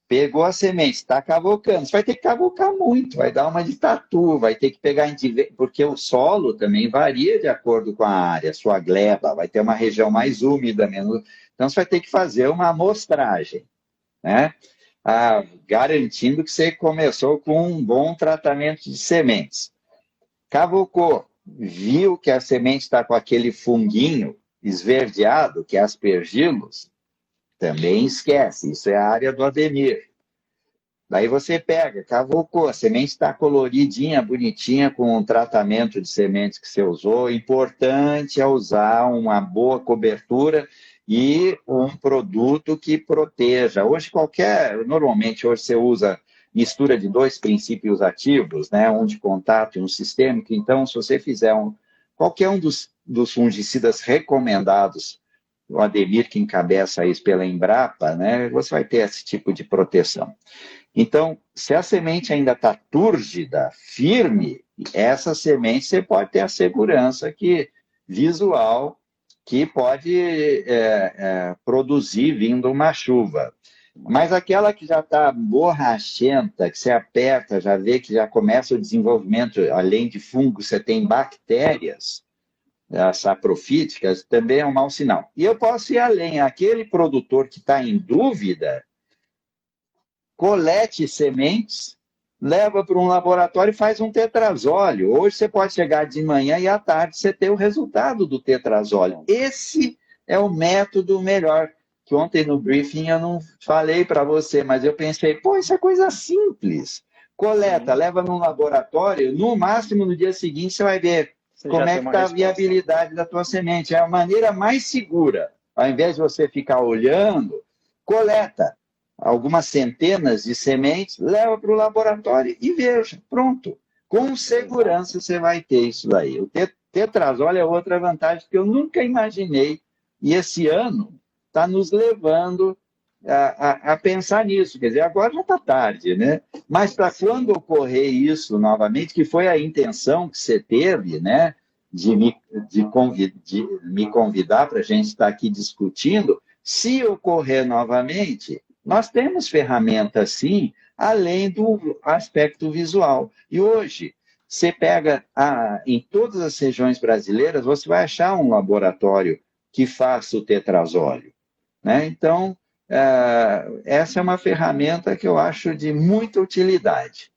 Speaker 2: Pegou a semente, está cavocando, você vai ter que cavocar muito, vai dar uma de tatu, vai ter que pegar, porque o solo também varia de acordo com a área, sua gleba, vai ter uma região mais úmida, menos. Então você vai ter que fazer uma amostragem, né? Garantindo que você começou com um bom tratamento de sementes. Cavocou, viu que a semente está com aquele funguinho esverdeado, que é aspergilos, Também esquece, isso é a área do Ademir. Daí você pega, cavocou, a semente está coloridinha, bonitinha, com o tratamento de sementes que você usou. Importante é usar uma boa cobertura e um produto que proteja. Normalmente hoje você usa mistura de 2 princípios ativos, né? Um de contato e um sistêmico. Então, se você fizer qualquer um dos fungicidas recomendados, o Ademir que encabeça isso pela Embrapa, né? Você vai ter esse tipo de proteção. Então, se a semente ainda está túrgida, firme, essa semente você pode ter a segurança visual que pode produzir vindo uma chuva. Mas aquela que já está borrachenta, que você aperta, já vê que já começa o desenvolvimento, além de fungo, você tem bactérias, as saprofíticas, também é um mau sinal. E eu posso ir além, aquele produtor que está em dúvida, colete sementes, leva para um laboratório e faz um tetrazóleo. Hoje você pode chegar de manhã e à tarde você ter o resultado do tetrazóleo. Esse é o método melhor, que ontem no briefing eu não falei para você, mas eu pensei, pô, isso é coisa simples. Coleta, leva num laboratório, no máximo no dia seguinte você vai ver como é que está a viabilidade da tua semente. É a maneira mais segura. Ao invés de você ficar olhando, coleta algumas centenas de sementes, leva para o laboratório e veja, pronto. Com segurança você vai ter isso daí. O tetrazol é outra vantagem que eu nunca imaginei, e esse ano está nos levando a pensar nisso. Quer dizer, agora já está tarde, né? Mas para quando ocorrer isso novamente, que foi a intenção que você teve, né? De me convidar para a gente estar aqui discutindo, se ocorrer novamente, nós temos ferramentas, sim, além do aspecto visual. E hoje, você pega em todas as regiões brasileiras, você vai achar um laboratório que faça o tetrazóleo, né? Então, essa é uma ferramenta que eu acho de muita utilidade.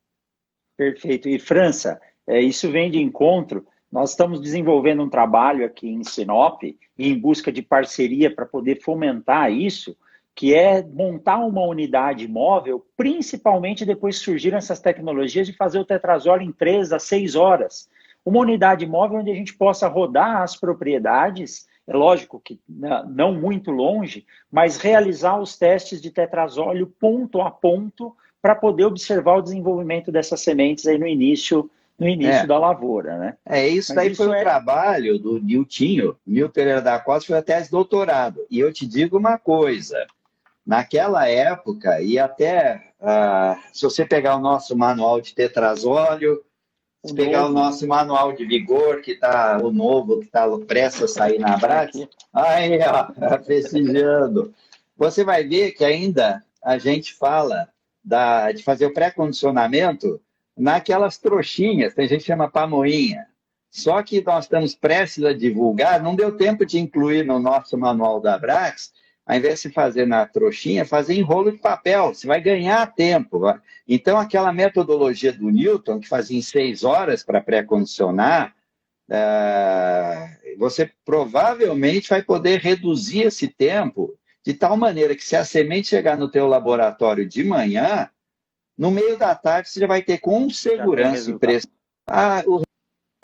Speaker 1: Perfeito. E, França, isso vem de encontro. Nós estamos desenvolvendo um trabalho aqui em Sinop, em busca de parceria para poder fomentar isso, que é montar uma unidade móvel, principalmente depois que surgiram essas tecnologias de fazer o tetrazóleo em 3 a 6 horas. Uma unidade móvel onde a gente possa rodar as propriedades, é lógico que não muito longe, mas realizar os testes de tetrazóleo ponto a ponto para poder observar o desenvolvimento dessas sementes aí no início da lavoura, né?
Speaker 2: Isso daí foi o trabalho do Niltinho Pereira da Costa, foi a tese de doutorado. E eu te digo uma coisa, naquela época, e até se você pegar o nosso manual de tetrazóleo, se pegar o nosso manual de vigor, que está o novo, que está prestes a sair na Abrax, aí, ó, prestigiando. Você vai ver que ainda a gente fala de fazer o pré-condicionamento naquelas trouxinhas, tem gente que chama pamoinha. Só que nós estamos prestes a divulgar, não deu tempo de incluir no nosso manual da Abrax, ao invés de fazer na trouxinha, fazer em rolo de papel, você vai ganhar tempo. Então, aquela metodologia do Newton, que fazia em 6 horas para pré-condicionar, você provavelmente vai poder reduzir esse tempo de tal maneira que se a semente chegar no teu laboratório de manhã, no meio da tarde você já vai ter com segurança e preço o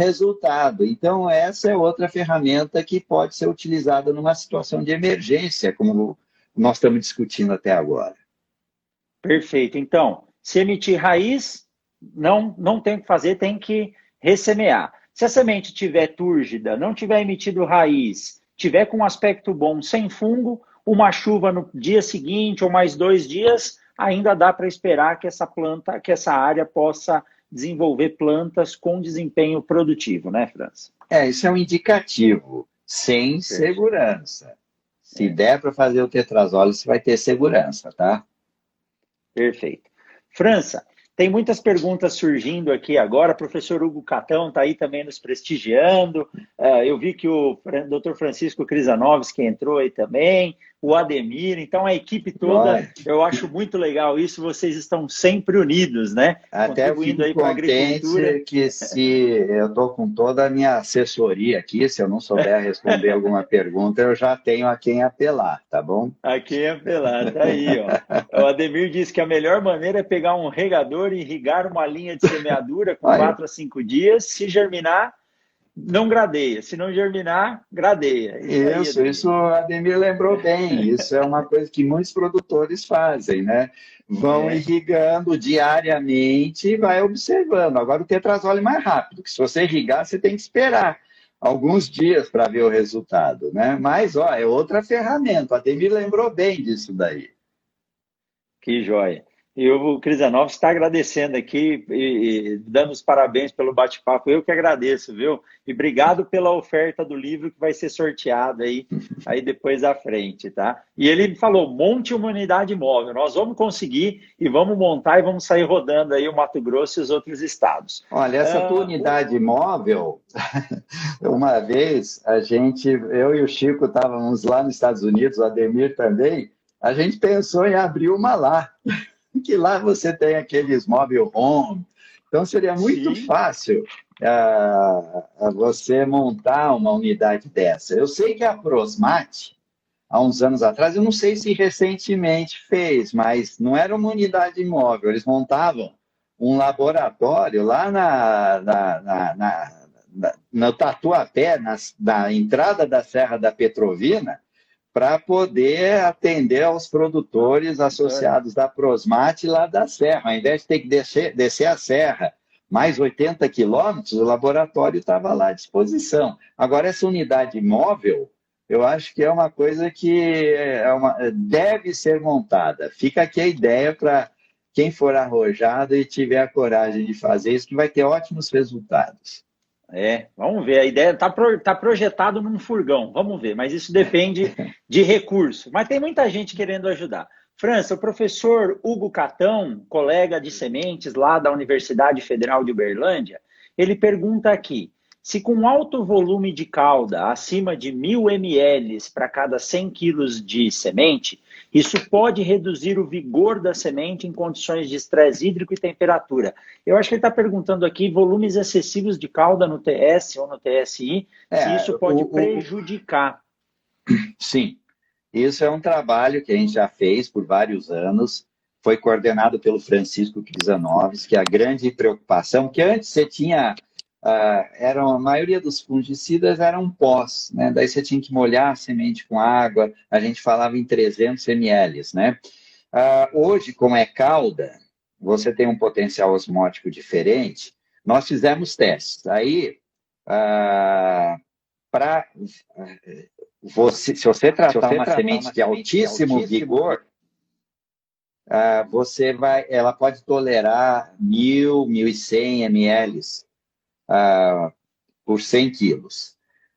Speaker 2: resultado. Então, essa é outra ferramenta que pode ser utilizada numa situação de emergência, como nós estamos discutindo até agora.
Speaker 1: Perfeito. Então, se emitir raiz, não tem o que fazer, tem que ressemear. Se a semente tiver túrgida, não tiver emitido raiz, tiver com um aspecto bom, sem fungo, uma chuva no dia seguinte ou mais 2 dias, ainda dá para esperar que essa área possa desenvolver plantas com desempenho produtivo, né, França?
Speaker 2: Isso é um indicativo, sem segurança. Se der para fazer o tetrazóleo, você vai ter segurança, tá?
Speaker 1: Perfeito. França, tem muitas perguntas surgindo aqui agora. O professor Hugo Catão está aí também nos prestigiando. Eu vi que o doutor Francisco Krizanovski entrou aí também. o Ademir, então a equipe toda, eu acho muito legal isso, vocês estão sempre unidos, né?
Speaker 2: Até eu fico contente que se eu estou com toda a minha assessoria aqui, se eu não souber responder alguma pergunta, eu já tenho a quem apelar, tá bom?
Speaker 1: A quem apelar, tá aí, ó. O Ademir disse que a melhor maneira é pegar um regador e irrigar uma linha de semeadura com 4 a 5 dias, se germinar, não gradeia. Se não germinar, gradeia.
Speaker 2: Isso o Ademir lembrou bem. Isso é uma coisa que muitos produtores fazem, né? Vão irrigando diariamente e vai observando. Agora o tetrazole é mais rápido, que se você irrigar, você tem que esperar alguns dias para ver o resultado, né? Mas, ó, é outra ferramenta. O Ademir lembrou bem disso daí.
Speaker 1: Que joia. E o Krizanovski está agradecendo aqui e dando os parabéns pelo bate-papo. Eu que agradeço, viu? E obrigado pela oferta do livro que vai ser sorteado aí depois à frente, tá? E ele falou, monte uma unidade móvel. Nós vamos conseguir e vamos montar e vamos sair rodando aí o Mato Grosso e os outros estados.
Speaker 2: Olha, essa tua unidade móvel, uma vez eu e o Chico estávamos lá nos Estados Unidos, o Ademir também, a gente pensou em abrir uma lá. Que lá você tem aqueles mobile home, então seria muito fácil você montar uma unidade dessa. Eu sei que a Prosmate, há uns anos atrás, eu não sei se recentemente fez, mas não era uma unidade móvel, eles montavam um laboratório lá no Tatuapé, na entrada da Serra da Petrovina, para poder atender aos produtores associados da Prosmate lá da Serra. Ao invés de ter que descer a serra mais 80 quilômetros, o laboratório estava lá à disposição. Agora, essa unidade móvel, eu acho que é uma coisa que deve ser montada. Fica aqui a ideia para quem for arrojado e tiver a coragem de fazer isso, que vai ter ótimos resultados.
Speaker 1: Vamos ver, a ideia está projetado num furgão, vamos ver, mas isso depende de recurso. Mas tem muita gente querendo ajudar. França, o professor Hugo Catão, colega de sementes lá da Universidade Federal de Uberlândia, ele pergunta aqui, se com alto volume de cauda, acima de 1.000 ml para cada 100 quilos de semente, isso pode reduzir o vigor da semente em condições de estresse hídrico e temperatura. Eu acho que ele está perguntando aqui volumes excessivos de cauda no TS ou no TSI, se isso pode prejudicar.
Speaker 2: Sim, isso é um trabalho que a gente já fez por vários anos, foi coordenado pelo Francisco Krizanovski, que a grande preocupação, que antes você tinha... a maioria dos fungicidas eram pós, né? Daí você tinha que molhar a semente com água, a gente falava em 300 ml, né? Hoje, como é cauda, você tem um potencial osmótico diferente, nós fizemos testes. Aí, se você tratar uma semente de altíssimo vigor, ela pode tolerar 1.000, 1.100 ml por 100 quilos.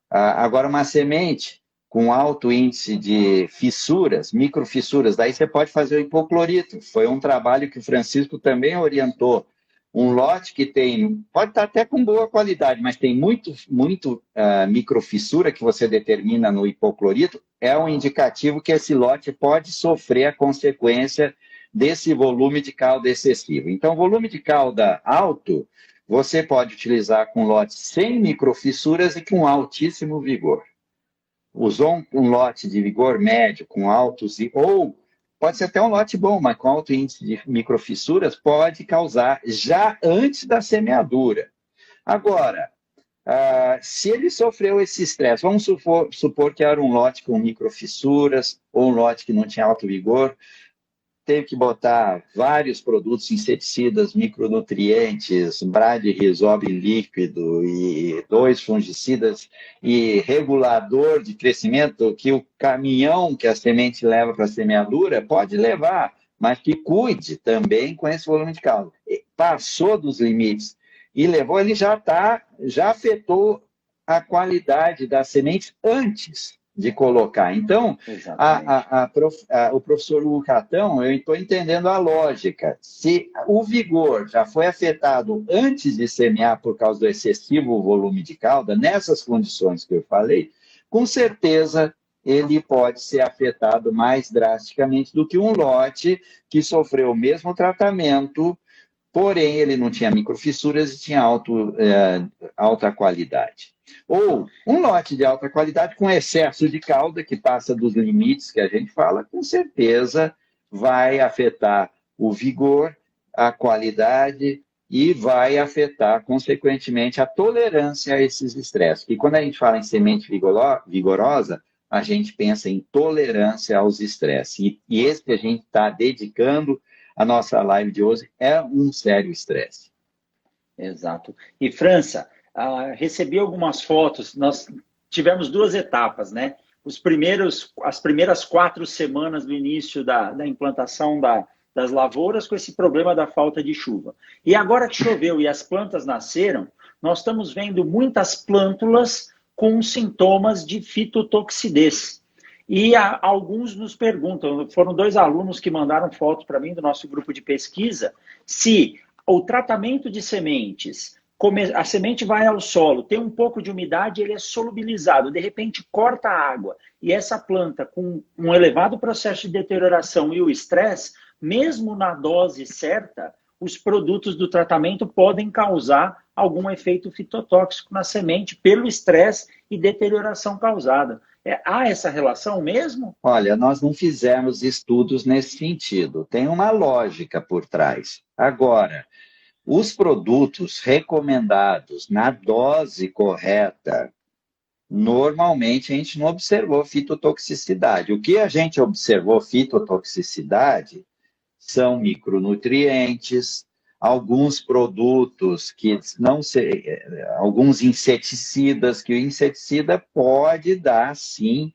Speaker 2: Agora, uma semente com alto índice de fissuras, microfissuras, daí você pode fazer o hipoclorito. Foi um trabalho que o Francisco também orientou. Um lote que pode estar até com boa qualidade, mas tem muito microfissura que você determina no hipoclorito, é um indicativo que esse lote pode sofrer a consequência desse volume de cauda excessivo. Então, volume de cauda alto, você pode utilizar com lotes sem microfissuras e com altíssimo vigor. Usou um lote de vigor médio, com altos, ou pode ser até um lote bom, mas com alto índice de microfissuras, pode causar já antes da semeadura. Agora, se ele sofreu esse estresse, vamos supor que era um lote com microfissuras, ou um lote que não tinha alto vigor, teve que botar vários produtos inseticidas, micronutrientes, Brad-Rizob líquido e 2 fungicidas e regulador de crescimento que o caminhão que a semente leva para a semeadura pode levar, mas que cuide também com esse volume de cauda. Passou dos limites e levou, ele já afetou a qualidade da semente antes de colocar. Então, o professor Hugo Catão, eu estou entendendo a lógica. Se o vigor já foi afetado antes de semear por causa do excessivo volume de cauda, nessas condições que eu falei, com certeza ele pode ser afetado mais drasticamente do que um lote que sofreu o mesmo tratamento, porém ele não tinha microfissuras e tinha alta qualidade. Ou um lote de alta qualidade com excesso de calda, que passa dos limites que a gente fala, com certeza vai afetar o vigor, a qualidade e vai afetar, consequentemente, a tolerância a esses estresses. E quando a gente fala em semente vigorosa, a gente pensa em tolerância aos estresses. E esse que a gente está dedicando a nossa live de hoje é um sério estresse.
Speaker 1: Exato. E França, recebi algumas fotos, nós tivemos 2 etapas, né? As primeiras 4 semanas do início da implantação das lavouras com esse problema da falta de chuva. E agora que choveu e as plantas nasceram, nós estamos vendo muitas plântulas com sintomas de fitotoxidez. E alguns nos perguntam, foram 2 alunos que mandaram foto para mim do nosso grupo de pesquisa, se o tratamento de sementes, a semente vai ao solo, tem um pouco de umidade, ele é solubilizado, de repente corta a água, e essa planta com um elevado processo de deterioração e o estresse, mesmo na dose certa, os produtos do tratamento podem causar algum efeito fitotóxico na semente pelo estresse e deterioração causada. Há essa relação mesmo?
Speaker 2: Olha, nós não fizemos estudos nesse sentido. Tem uma lógica por trás. Agora, os produtos recomendados na dose correta, normalmente a gente não observou fitotoxicidade. O que a gente observou fitotoxicidade são micronutrientes, alguns produtos que não se, alguns inseticidas, que o inseticida pode dar, sim,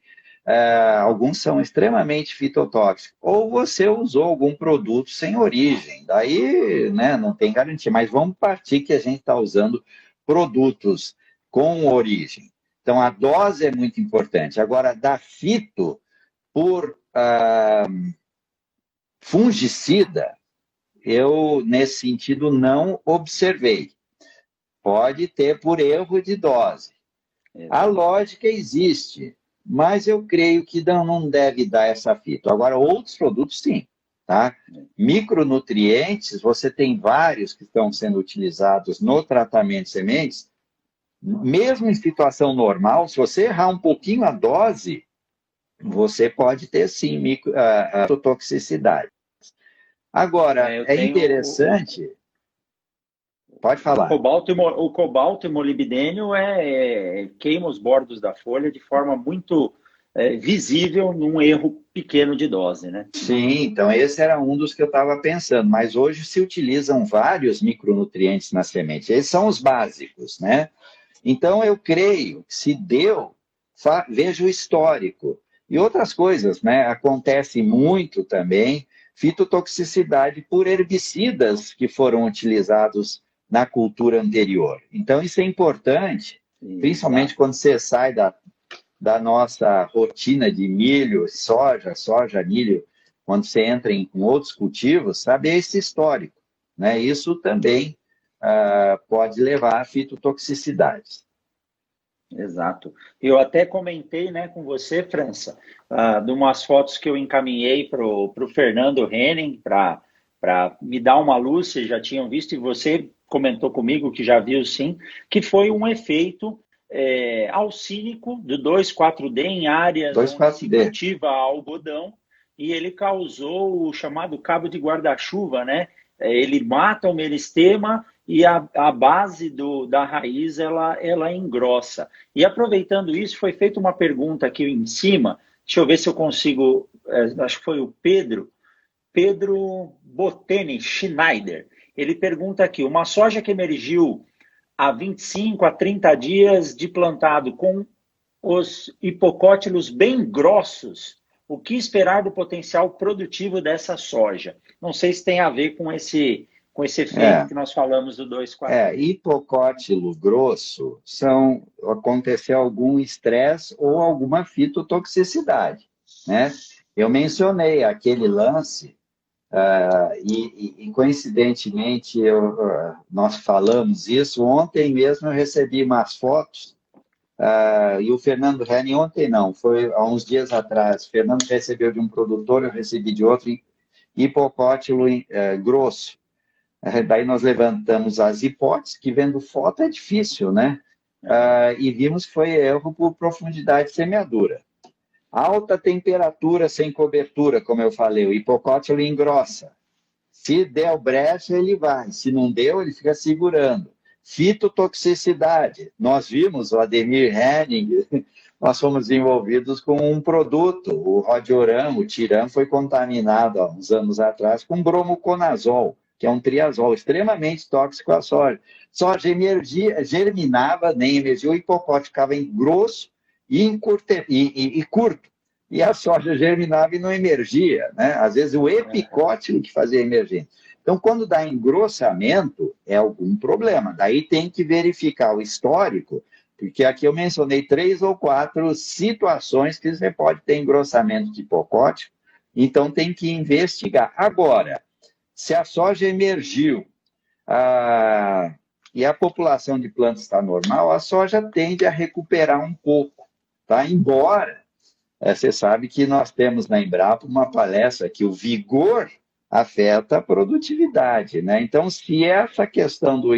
Speaker 2: alguns são extremamente fitotóxicos. Ou você usou algum produto sem origem, daí, né, não tem garantia, mas vamos partir que a gente está usando produtos com origem. Então, a dose é muito importante. Agora, dar fito por fungicida, eu, nesse sentido, não observei. Pode ter por erro de dose. A lógica existe, mas eu creio que não deve dar essa fita. Agora, outros produtos, sim. Tá? Micronutrientes, você tem vários que estão sendo utilizados no tratamento de sementes. Mesmo em situação normal, se você errar um pouquinho a dose, você pode ter, sim, toxicidade. Agora, é interessante... Pode falar.
Speaker 1: O cobalto e molibdênio queima os bordos da folha de forma muito visível num erro pequeno de dose, né?
Speaker 2: Sim, então esse era um dos que eu estava pensando, mas hoje se utilizam vários micronutrientes na semente. Esses são os básicos, né? Então eu creio que se deu, veja o histórico. E outras coisas, né? Acontece muito também fitotoxicidade por herbicidas que foram utilizados na cultura anterior. Então, isso é importante, principalmente quando você sai da nossa rotina de milho, soja, milho, quando você entra em outros cultivos, saber esse histórico. Né? Isso também pode levar a fitotoxicidades.
Speaker 1: Exato. Eu até comentei, né, com você, França, de umas fotos que eu encaminhei para o Fernando Henning, para me dar uma luz, vocês já tinham visto, e você comentou comigo que já viu sim, que foi um efeito alcínico do 2,4-D em áreas onde se cultiva algodão, e ele causou o chamado cabo de guarda-chuva, né? Ele mata o meristema e a base da raiz ela engrossa. E aproveitando isso, foi feita uma pergunta aqui em cima, deixa eu ver se eu consigo, acho que foi o Pedro Boteni Schneider. Ele pergunta aqui, uma soja que emergiu há 25 a 30 dias de plantado com os hipocótilos bem grossos, o que esperar do potencial produtivo dessa soja? Não sei se tem a ver com esse efeito que nós falamos do 2,4.
Speaker 2: Hipocótilo grosso aconteceu algum estresse ou alguma fitotoxicidade, né? Eu mencionei aquele lance e coincidentemente nós falamos isso ontem mesmo. Eu recebi umas fotos E o Fernando Henning, ontem não, foi há uns dias atrás, o Fernando recebeu de um produtor, eu recebi de outro, hipocótilo grosso. Daí nós levantamos as hipóteses, que vendo foto é difícil, né? E vimos que foi erro por profundidade de semeadura. Alta temperatura sem cobertura, como eu falei, o hipocótilo engrossa. Se der brecha, ele vai. Se não deu, ele fica segurando. Fitotoxicidade. Nós vimos o Ademir Henning, nós fomos envolvidos com um produto, o Rodioram, o Tiram, foi contaminado há uns anos atrás com bromoconazol, que é um triazol extremamente tóxico à soja. Soja germinava, nem emergia, o hipocótilo ficava em grosso e curto. E a soja germinava e não emergia, né? Às vezes o epicótilo que fazia a emergência. Então, quando dá engrossamento, é algum problema. Daí tem que verificar o histórico, porque aqui eu mencionei 3 ou 4 situações que você pode ter engrossamento de hipocótilo, então tem que investigar. Agora, se a soja emergiu e a população de plantas está normal, a soja tende a recuperar um pouco, tá? Embora você sabe que nós temos na Embrapa uma palestra que o vigor afeta a produtividade, né? Então, se essa questão do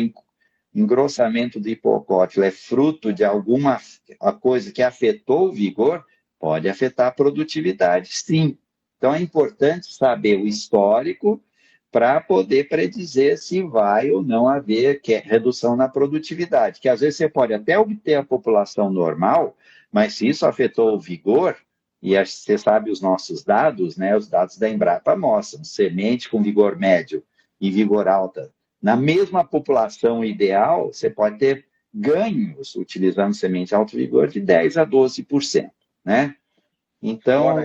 Speaker 2: engrossamento do hipocótilo é fruto de alguma coisa que afetou o vigor, pode afetar a produtividade, sim. Então, é importante saber o histórico para poder predizer se vai ou não haver redução na produtividade, que às vezes você pode até obter a população normal, mas se isso afetou o vigor, e você sabe os nossos dados, né? Os dados da Embrapa mostram semente com vigor médio e vigor alta. Na mesma população ideal, você pode ter ganhos utilizando semente alto vigor de 10% a 12%, né? Então...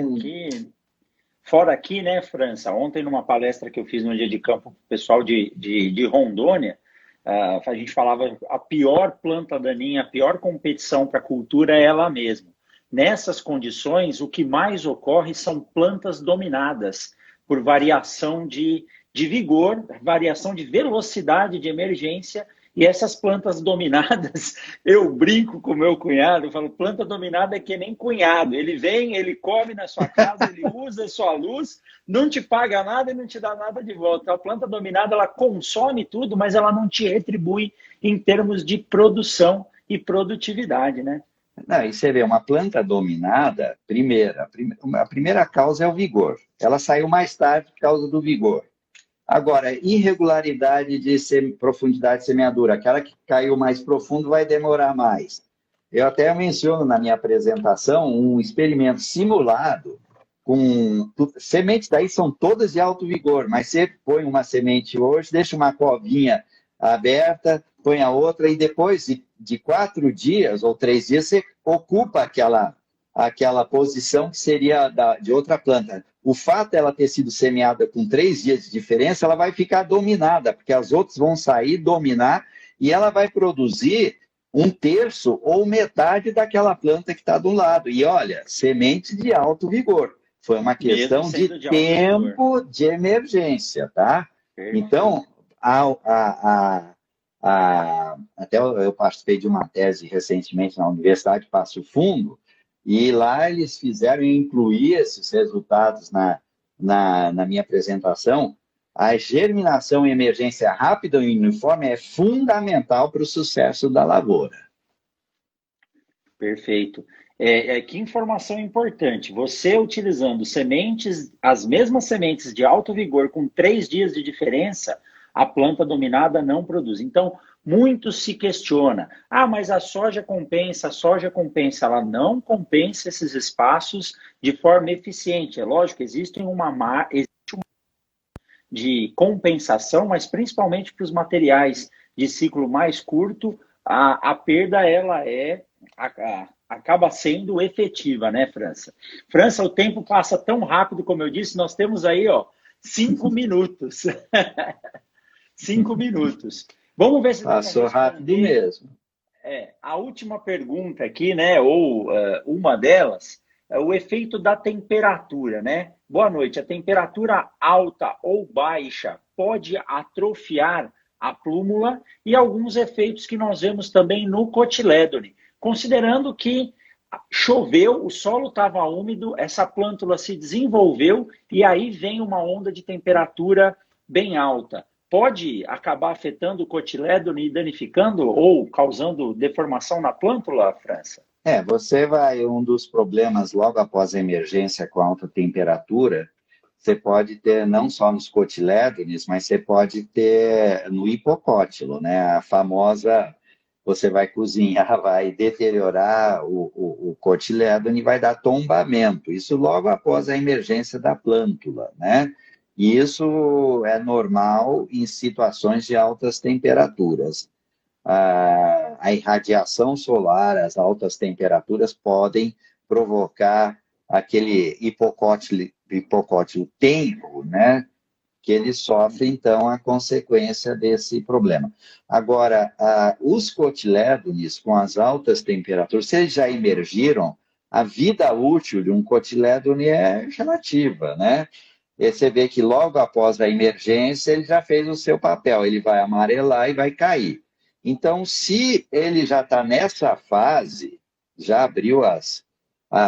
Speaker 1: Fora aqui, né, França? Ontem, numa palestra que eu fiz no dia de campo para o pessoal de Rondônia, a gente falava a pior planta daninha, a pior competição para a cultura é ela mesma. Nessas condições, o que mais ocorre são plantas dominadas por variação de vigor, variação de velocidade de emergência. E essas plantas dominadas, eu brinco com o meu cunhado, eu falo, planta dominada é que nem cunhado. Ele vem, ele come na sua casa, ele usa a sua luz, não te paga nada e não te dá nada de volta. A planta dominada, ela consome tudo, mas ela não te retribui em termos de produção e produtividade, né?
Speaker 2: Não, e você vê, uma planta dominada, a primeira causa é o vigor. Ela saiu mais tarde por causa do vigor. Agora, irregularidade de profundidade de semeadura, aquela que caiu mais profundo vai demorar mais. Eu até menciono na minha apresentação um experimento simulado com sementes, daí são todas de alto vigor, mas você põe uma semente hoje, deixa uma covinha aberta, põe a outra e depois de 4 dias ou 3 dias você ocupa aquela posição que seria de outra planta. O fato dela ter sido semeada com 3 dias de diferença, ela vai ficar dominada, porque as outras vão sair, dominar, e ela vai produzir 1/3 ou metade daquela planta que está do lado. E olha, semente de alto vigor. Foi uma questão de tempo de emergência, tá? Então, até eu participei de uma tese recentemente na Universidade de Passo Fundo, e lá eles fizeram incluir esses resultados na minha apresentação. A germinação em emergência rápida e uniforme é fundamental para o sucesso da lavoura.
Speaker 1: Perfeito. Que informação importante. Você utilizando sementes, as mesmas sementes de alto vigor com 3 dias de diferença, a planta dominada não produz. Então, muito se questiona. Mas a soja compensa. Ela não compensa esses espaços de forma eficiente. É lógico, existe uma de compensação, mas principalmente para os materiais de ciclo mais curto, a perda ela acaba sendo efetiva, né, França? França, o tempo passa tão rápido, como eu disse, nós temos aí, 5 minutos. 5 minutos. Vamos ver se
Speaker 2: passou rápido mesmo.
Speaker 1: A última pergunta aqui, né, ou uma delas, é o efeito da temperatura, né? Boa noite. A temperatura alta ou baixa pode atrofiar a plúmula e alguns efeitos que nós vemos também no cotilédone. considerando que choveu, o solo estava úmido, essa plântula se desenvolveu e aí vem uma onda de temperatura bem alta. Pode acabar afetando o cotilédone e danificando ou causando deformação na plântula, França?
Speaker 2: Um dos problemas logo após a emergência com alta temperatura, você pode ter não só nos cotilédones, mas você pode ter no hipocótilo, né? A famosa, você vai cozinhar, vai deteriorar o cotilédone e vai dar tombamento. Isso logo após a emergência da plântula, né? E isso é normal em situações de altas temperaturas. A irradiação solar, as altas temperaturas podem provocar aquele hipocótilo tenro, né? Que ele sofre, então, a consequência desse problema. Agora, os cotilédones com as altas temperaturas, se eles já emergiram, a vida útil de um cotilédone é relativa, né? E você vê que logo após a emergência, ele já fez o seu papel, ele vai amarelar e vai cair. Então, se ele já está nessa fase, já abriu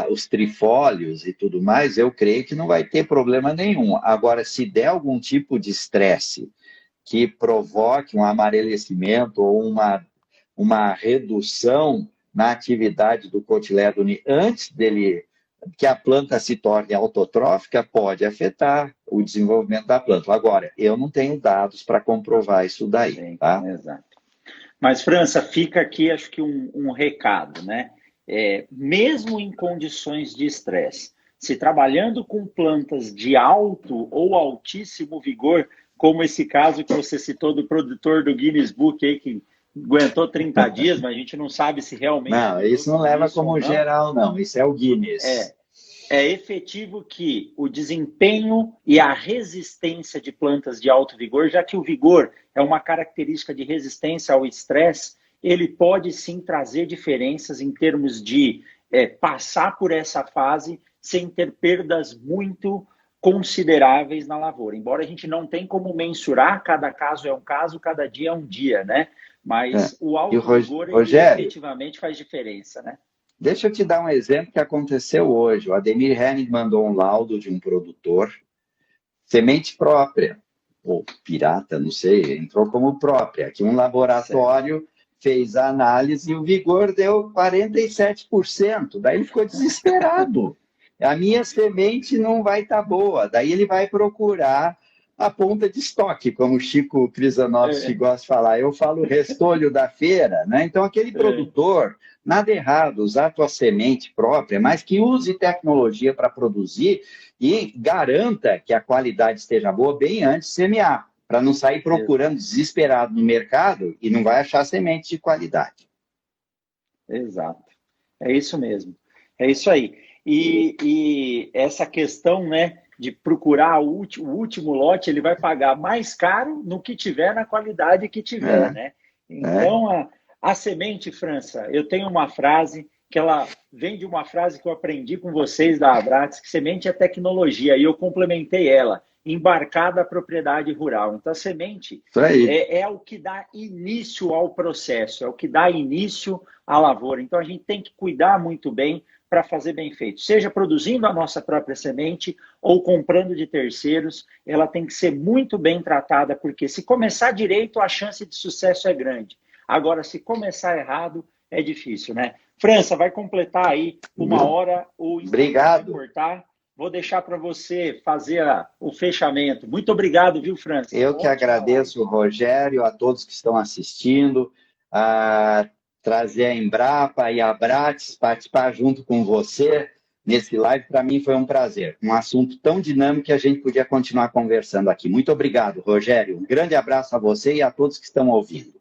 Speaker 2: os trifólios e tudo mais, eu creio que não vai ter problema nenhum. Agora, se der algum tipo de estresse que provoque um amarelecimento ou uma redução na atividade do cotilédone antes dele, que a planta se torne autotrófica, pode afetar o desenvolvimento da planta. Agora, eu não tenho dados para comprovar isso daí.
Speaker 1: Sim,
Speaker 2: tá?
Speaker 1: Exato. Mas, França, fica aqui, acho que um recado, né? Mesmo em condições de estresse, se trabalhando com plantas de alto ou altíssimo vigor, como esse caso que você citou do produtor do Guinness Book, aí, que aguentou 30 dias, mas a gente não sabe se realmente...
Speaker 2: Não, isso não leva como geral, não. Isso é o Guinness.
Speaker 1: É efetivo que o desempenho e a resistência de plantas de alto vigor, já que o vigor é uma característica de resistência ao estresse, ele pode sim trazer diferenças em termos de passar por essa fase sem ter perdas muito consideráveis na lavoura. Embora a gente não tenha como mensurar, cada caso é um caso, cada dia é um dia, né? Mas o alto vigor, ele efetivamente faz diferença, né?
Speaker 2: Deixa eu te dar um exemplo que aconteceu hoje. O Ademir Henning mandou um laudo de um produtor, semente própria, ou pirata, não sei, entrou como própria, que um laboratório fez a análise e o vigor deu 47%. Daí ele ficou desesperado. A minha semente não vai estar boa. Daí ele vai procurar a ponta de estoque, como o Chico Krizanovski gosta de falar. Eu falo restolho da feira, né? Então, aquele produtor, nada errado usar a tua semente própria, mas que use tecnologia para produzir e garanta que a qualidade esteja boa bem antes de semear, para não sair procurando desesperado no mercado e não vai achar semente de qualidade.
Speaker 1: Exato. É isso mesmo. É isso aí. E essa questão, né, de procurar o último lote, ele vai pagar mais caro no que tiver, na qualidade que tiver, né? Então, a semente, França, eu tenho uma frase que ela vem de uma frase que eu aprendi com vocês da Abrates, que semente é tecnologia, e eu complementei ela, embarcada a propriedade rural. Então, a semente é o que dá início ao processo, é o que dá início à lavoura. Então, a gente tem que cuidar muito bem para fazer bem feito. Seja produzindo a nossa própria semente ou comprando de terceiros, ela tem que ser muito bem tratada, porque se começar direito, a chance de sucesso é grande. Agora, se começar errado, é difícil, né? França, vai completar aí 1 hora.
Speaker 2: Obrigado.
Speaker 1: Vai cortar. Vou deixar para você fazer o fechamento. Muito obrigado, viu, França?
Speaker 2: Eu que agradeço, Rogério, a todos que estão assistindo, a trazer a Embrapa e a Abrates, participar junto com você nesse live, para mim foi um prazer. Um assunto tão dinâmico que a gente podia continuar conversando aqui. Muito obrigado, Rogério. Um grande abraço a você e a todos que estão ouvindo.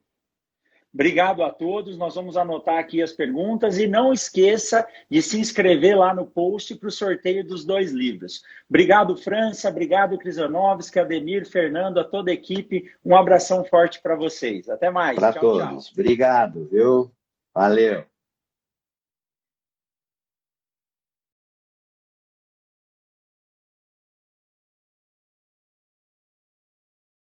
Speaker 1: Obrigado a todos, nós vamos anotar aqui as perguntas e não esqueça de se inscrever lá no post para o sorteio dos 2 livros. Obrigado, França, obrigado, Krizanovski, Ademir, Fernando, a toda a equipe. Um abração forte para vocês. Até mais.
Speaker 2: Para todos. Tchau. Obrigado, viu? Valeu.